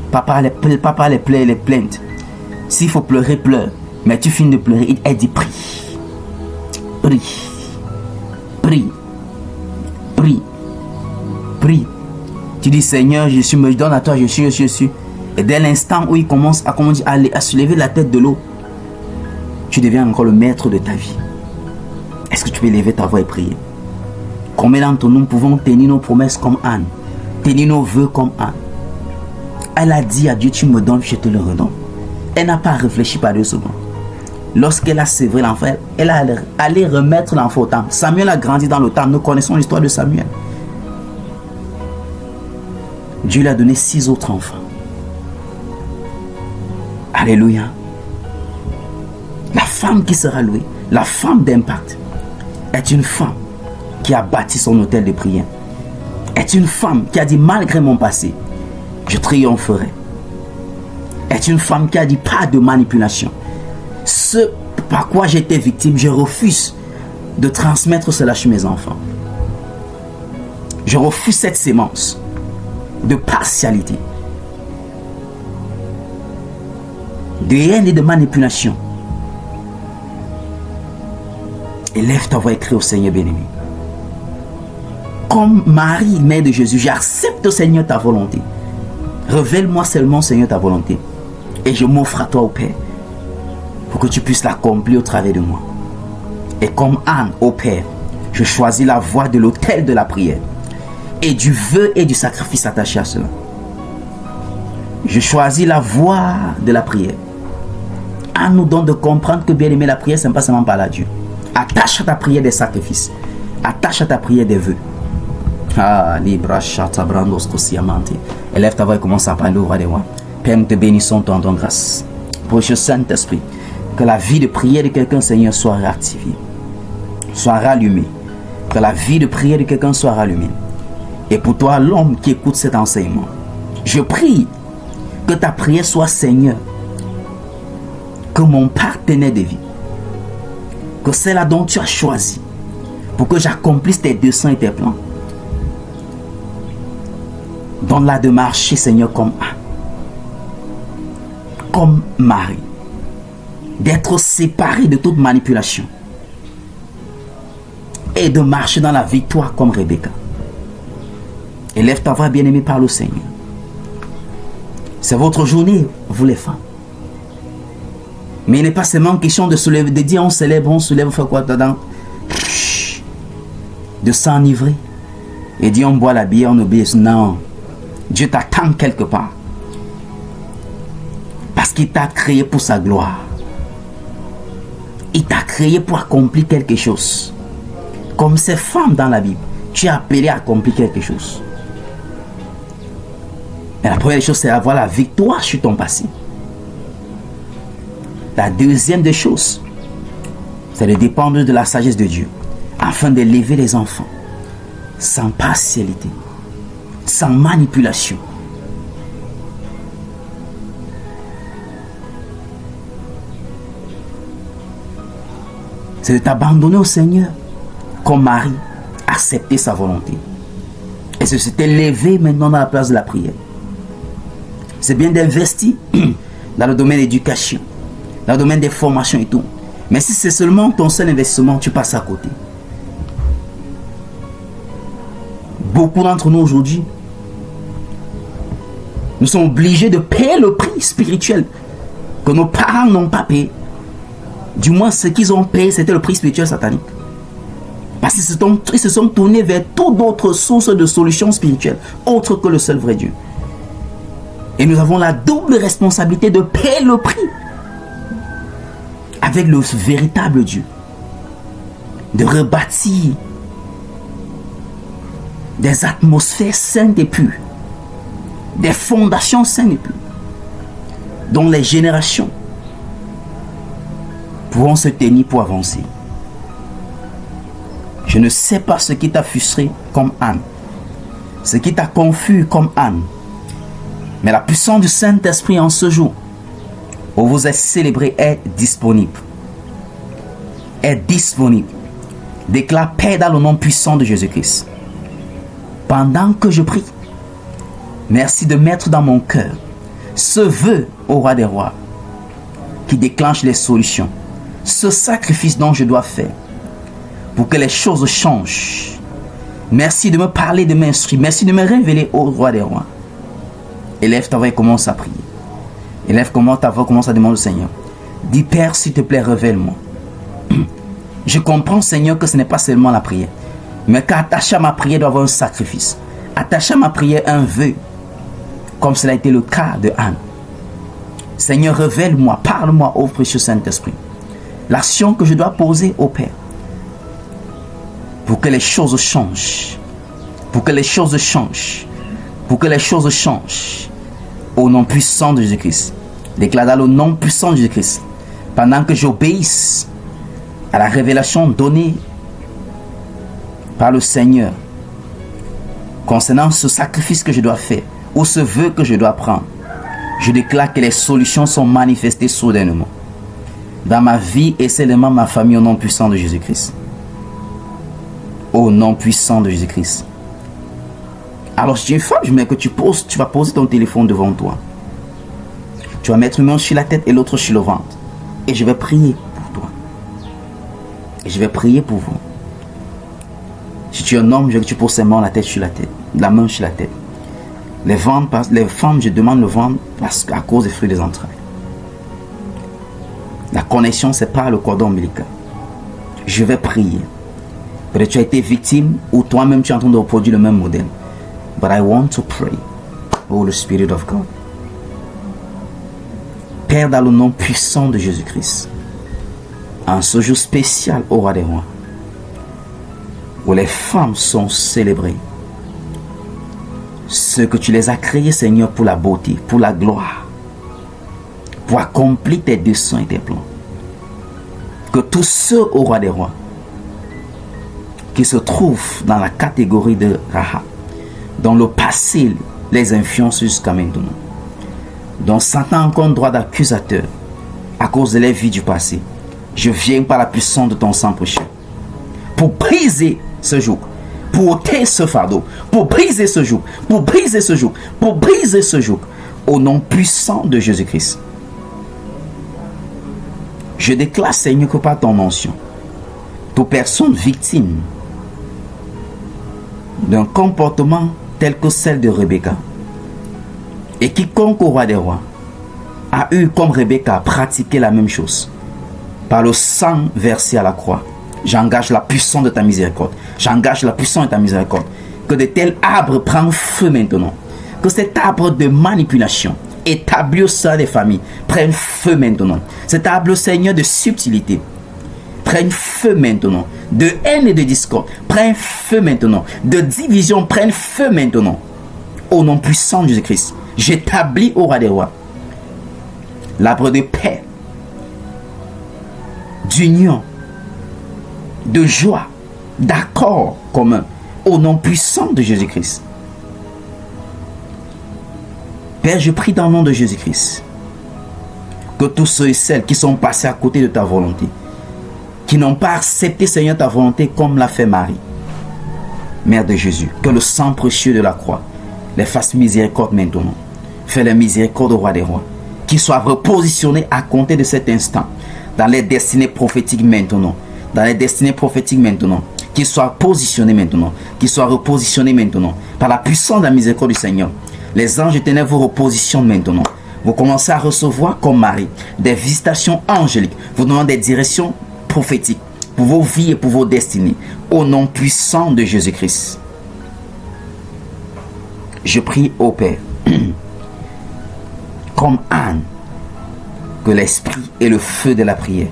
Papa les plaies, les plaintes. S'il faut pleurer, pleure. Mais tu finis de pleurer, elle dit prie. Prie. Prie. Prie. Prie. Tu dis Seigneur, je me donne à toi, je suis. Et dès l'instant où il commence à soulever la tête de l'eau, tu deviens encore le maître de ta vie. Est-ce que tu peux lever ta voix et prier? Combien d'entre nous pouvons tenir nos promesses comme Anne, tenir nos vœux comme Anne? Elle a dit à Dieu, tu me donnes, je te le redonne. Elle n'a pas réfléchi par 2 secondes. Lorsqu'elle a sévré l'enfant, elle a allé remettre l'enfant au temple. Samuel a grandi dans le temple. Nous connaissons l'histoire de Samuel. Dieu lui a donné 6 autres enfants. Alléluia. La femme qui sera louée, la femme d'impact, est une femme qui a bâti son hôtel de prière. Est une femme qui a dit, malgré mon passé, je triompherai. Est une femme qui a dit, pas de manipulation. Ce par quoi j'étais victime, je refuse de transmettre cela chez mes enfants. Je refuse cette sémence de partialité, de haine et de manipulation. Élève ta voix et crie au Seigneur bien-aimé. Comme Marie, mère de Jésus, j'accepte, Seigneur, ta volonté. Révèle-moi seulement, Seigneur, ta volonté. Et je m'offre à toi, au Père, pour que tu puisses l'accomplir au travers de moi. Et comme Anne, au Père, je choisis la voie de l'autel de la prière. et du vœu et du sacrifice attaché à cela. Je choisis la voie de la prière. À nous donc de comprendre que bien aimer la prière, ce n'est pas seulement parler à Dieu. Attache à ta prière des sacrifices. Attache à ta prière des vœux. Ah, Libra Chata Brandos Kosiamante. Élève ta voix et commence à parler au roi des rois. Père, nous te bénissons, ton don grâce. Précieux Saint-Esprit, que la vie de prière de quelqu'un, Seigneur, soit réactivée, soit rallumée. Que la vie de prière de quelqu'un soit rallumée. Et pour toi, l'homme qui écoute cet enseignement, je prie que ta prière soit, Seigneur, que mon partenaire de vie, que c'est là dont tu as choisi pour que j'accomplisse tes desseins et tes plans. Donne-la de marcher, Seigneur, comme Marie, d'être séparé de toute manipulation et de marcher dans la victoire comme Rebecca. Élève ta voix, bien-aimée par le Seigneur. C'est votre journée, vous les femmes. Mais il n'est pas seulement question de se lever, de dire on se lève, on fait quoi dedans? De s'enivrer et dire on boit la bière, on obéit. Non. Dieu t'attend quelque part. Parce qu'il t'a créé pour sa gloire. Il t'a créé pour accomplir quelque chose. Comme ces femmes dans la Bible, tu es appelé à accomplir quelque chose. Et la première chose, c'est avoir la victoire sur ton passé. La deuxième des choses, c'est de dépendre de la sagesse de Dieu, afin d'élever les enfants, sans partialité, sans manipulation. C'est de t'abandonner au Seigneur, comme Marie, accepter sa volonté. Et c'est de t'élever maintenant dans la place de la prière. C'est bien d'investir dans le domaine de l'éducation, dans le domaine des formations et tout. Mais si c'est seulement ton seul investissement, tu passes à côté. Beaucoup d'entre nous aujourd'hui, nous sommes obligés de payer le prix spirituel que nos parents n'ont pas payé. Du moins, ce qu'ils ont payé, c'était le prix spirituel satanique. Parce qu'ils se sont tournés vers toute autre source de solutions spirituelles, autre que le seul vrai Dieu. Et nous avons la double responsabilité de payer le prix avec le véritable Dieu, de rebâtir des atmosphères saines et pures, des fondations saines et pures, dont les générations pourront se tenir pour avancer. Je ne sais pas ce qui t'a frustré comme Anne, ce qui t'a confus comme Anne, mais la puissance du Saint-Esprit en ce jour où vous êtes célébrés est disponible. Est disponible. Déclare paix dans le nom puissant de Jésus-Christ. Pendant que je prie, merci de mettre dans mon cœur ce vœu au roi des rois qui déclenche les solutions. Ce sacrifice dont je dois faire pour que les choses changent. Merci de me parler, de m'instruire. Merci de me révéler au roi des rois. Élève ta voix et commence à prier. Élève ta voix, commence à demander au Seigneur. Dis, Père, s'il te plaît, révèle-moi. Je comprends, Seigneur, que ce n'est pas seulement la prière, mais qu'attaché à ma prière doit avoir un sacrifice. Attaché à ma prière un vœu, comme cela a été le cas de Anne. Seigneur, révèle-moi, parle-moi, ô précieux Saint-Esprit, l'action que je dois poser au Père pour que les choses changent. Pour que les choses changent. Pour que les choses changent. Au nom puissant de Jésus-Christ. Déclare au nom puissant de Jésus-Christ. Pendant que j'obéisse à la révélation donnée par le Seigneur concernant ce sacrifice que je dois faire ou ce vœu que je dois prendre, je déclare que les solutions sont manifestées soudainement dans ma vie et seulement ma famille au nom puissant de Jésus-Christ. Au nom puissant de Jésus-Christ. Alors si tu es une femme, que tu vas poser ton téléphone devant toi. Tu vas mettre une main sur la tête et l'autre sur le ventre. Et je vais prier pour toi. Et je vais prier pour vous. Si tu es un homme, je veux que tu poses seulement la tête sur la tête. La main sur la tête. Les femmes, je demande le ventre à cause des fruits des entrailles. La connexion, c'est par le cordon ombilical. Je vais prier. Peut-être tu as été victime ou toi-même tu es en train de reproduire le même modèle. But I want to pray, Holy Spirit of God. Père, dans le nom puissant de Jésus-Christ, en ce jour spécial au roi des rois, où les femmes sont célébrées, ce que tu les as créées, Seigneur, pour la beauté, pour la gloire, pour accomplir tes desseins et tes plans. Que tous ceux au roi des rois qui se trouvent dans la catégorie de Rahab, dont le passé les influence jusqu'à maintenant, dont Satan a encore droit d'accusateur à cause de leur vie du passé, je viens par la puissance de ton sang précieux pour briser ce joug, pour ôter ce fardeau, pour briser ce joug, pour briser ce joug, pour briser ce joug, au nom puissant de Jésus-Christ. Je déclare, Seigneur, que par ton mention, toute personne victime d'un comportement tel que celle de Rebecca, et quiconque au roi des rois a eu comme Rebecca pratiqué la même chose, par le sang versé à la croix, j'engage la puissance de ta miséricorde. J'engage la puissance de ta miséricorde. Que de tels arbres prennent feu maintenant. Que cet arbre de manipulation établi au sein des familles prenne feu maintenant. Cet arbre, Seigneur, de subtilité prenne feu maintenant. De haine et de discorde prenne feu maintenant. De division prenne feu maintenant. Au nom puissant de Jésus-Christ, j'établis au roi des rois l'arbre de paix, d'union, de joie, d'accord commun, au nom puissant de Jésus-Christ. Père, je prie dans le nom de Jésus-Christ que tous ceux et celles qui sont passés à côté de ta volonté, qui n'ont pas accepté, Seigneur, ta volonté comme l'a fait Marie, Mère de Jésus, que le sang précieux de la croix les fasse miséricorde maintenant. Fais la miséricorde au roi des rois, qu'ils soient repositionnés à compter de cet instant dans les destinées prophétiques maintenant, dans les destinées prophétiques maintenant, qu'ils soient positionnés maintenant, qu'ils soient repositionnés maintenant, par la puissance de la miséricorde du Seigneur. Les anges éternels vous repositionnent maintenant. Vous commencez à recevoir comme Marie des visitations angéliques, vous donnant des directions prophétiques pour vos vies et pour vos destinées, au nom puissant de Jésus-Christ. Je prie au Père, comme Anne, que l'esprit et le feu de la prière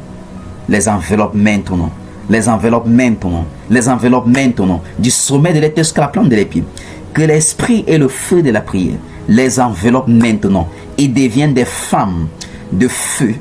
les enveloppent maintenant, les enveloppent maintenant, les enveloppent maintenant, du sommet de l'éther jusqu'à la plante de l'épi. Que l'esprit et le feu de la prière les enveloppent maintenant. Ils deviennent des femmes de feu.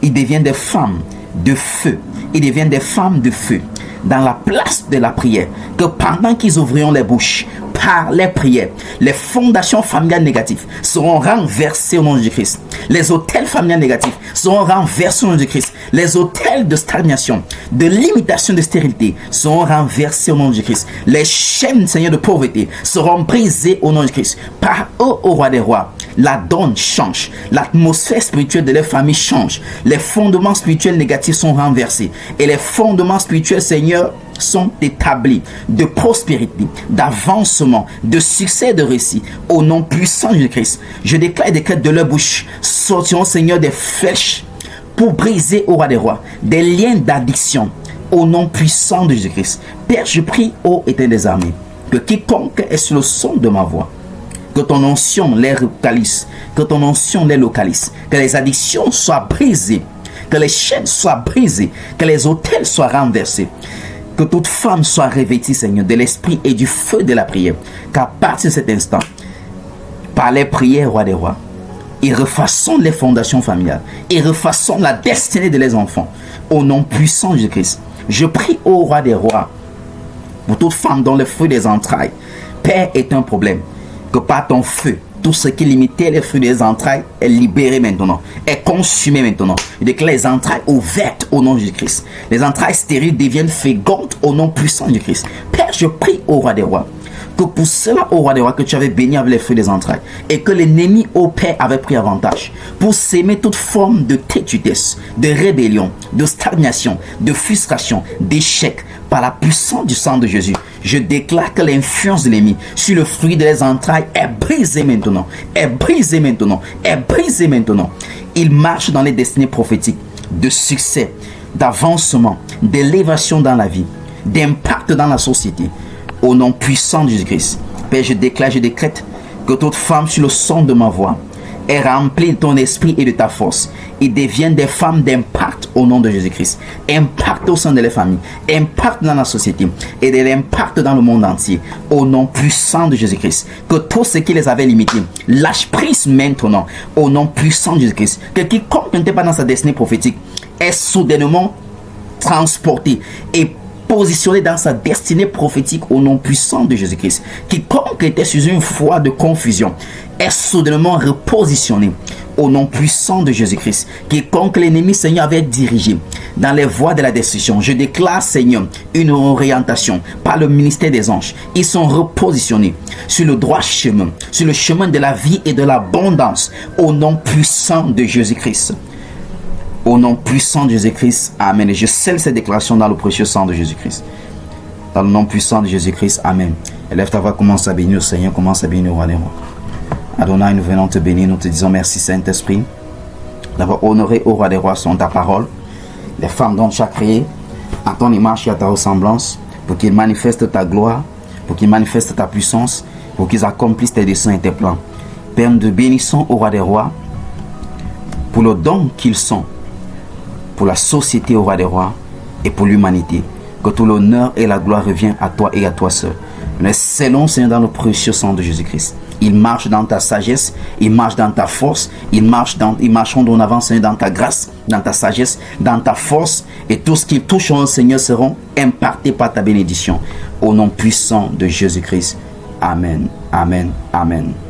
Ils deviennent des femmes de feu. Ils deviennent des femmes de feu dans la place de la prière. Que pendant qu'ils ouvriront les bouches, par les prières, les fondations familiales négatives seront renversées au nom de Jésus-Christ. Les hôtels familiales négatifs seront renversés au nom de Jésus-Christ. Les hôtels de stagnation, de limitation, de stérilité seront renversés au nom de Jésus-Christ. Les chaînes, Seigneur, de pauvreté seront brisées au nom de Jésus-Christ. Par eux, au roi des rois, la donne change. L'atmosphère spirituelle de leur famille change. Les fondements spirituels négatifs sont renversés. Et les fondements spirituels, Seigneur, sont établis de prospérité, d'avancement, de succès, de réussite au nom puissant de Jésus-Christ. Je déclare et décrète de leur bouche sortiront, Seigneur, des flèches pour briser au roi des rois des liens d'addiction au nom puissant de Jésus-Christ. Père, je prie, ô Éternel des armées, que quiconque est sur le son de ma voix, que ton onction les localise, que ton onction les localise, que les addictions soient brisées, que les chaînes soient brisées, que les autels soient renversés. Que toute femme soit revêtue, Seigneur, de l'esprit et du feu de la prière. Qu'à partir de cet instant, par les prières, roi des rois, ils refaçonnent les fondations familiales. Ils refaçonnent la destinée de les enfants. Au nom puissant de Jésus-Christ. Je prie au roi des rois, pour toute femme dont le feu des entrailles, Père, est un problème. Que par ton feu, tout ce qui limitait les fruits des entrailles est libéré maintenant, est consumé maintenant. Je déclare les entrailles ouvertes au nom de Jésus-Christ. Les entrailles stériles deviennent fécondes au nom puissant de Christ. Père, je prie au roi des rois, que pour cela, au roi des rois, que tu avais béni avec les fruits des entrailles, et que l'ennemi, au Père, avait pris avantage pour s'aimer toute forme de têtudesse, de rébellion, de stagnation, de frustration, d'échec, par la puissance du sang de Jésus. Je déclare que l'influence de l'ennemi sur le fruit des entrailles est brisée maintenant, est brisée maintenant, est brisée maintenant. Il marche dans les destinées prophétiques de succès, d'avancement, d'élévation dans la vie, d'impact dans la société. Au nom puissant de Jésus-Christ. Père, Père, je déclare, je décrète que toute femme sur le son de ma voix est remplie de ton esprit et de ta force. Ils deviennent des femmes d'impact au nom de Jésus-Christ. Impact au sein de la famille, impact dans la société et de l'impact dans le monde entier au nom puissant de Jésus-Christ. Que tout ce qui les avait limités lâche prise maintenant au nom puissant de Jésus-Christ. Que quiconque n'était pas dans sa destinée prophétique est soudainement transporté et positionné dans sa destinée prophétique au nom puissant de Jésus-Christ. Quiconque était sous une foi de confusion est soudainement repositionné au nom puissant de Jésus-Christ. Quiconque l'ennemi, Seigneur, avait dirigé dans les voies de la destruction, je déclare, Seigneur, une orientation par le ministère des anges. Ils sont repositionnés sur le droit chemin, sur le chemin de la vie et de l'abondance au nom puissant de Jésus-Christ. Au nom puissant de Jésus-Christ, amen. Et je scelle ces déclarations dans le précieux sang de Jésus-Christ. Dans le nom puissant de Jésus-Christ, amen. Élève ta voix, commence à bénir le Seigneur, commence à bénir le roi des rois. Adonai, nous venons te bénir, nous te disons merci Saint-Esprit d'avoir honoré au roi des rois son ta parole. Les femmes dont tu as créé à ton image et à ta ressemblance, pour qu'ils manifestent ta gloire, pour qu'ils manifestent ta puissance, pour qu'ils accomplissent tes desseins et tes plans. Père, nous te bénissons au roi des rois pour le don qu'ils sont, pour la société au roi des rois et pour l'humanité. Que tout l'honneur et la gloire reviennent à toi et à toi seul. Nous scellons, Seigneur, dans le précieux sang de Jésus-Christ. Ils marchent dans ta sagesse, ils marchent dans ta force, ils marcheront dorénavant, Seigneur, dans ta grâce, dans ta sagesse, dans ta force, et tout ce qu'ils toucheront, Seigneur, seront impactés par ta bénédiction. Au nom puissant de Jésus-Christ. Amen, amen, amen.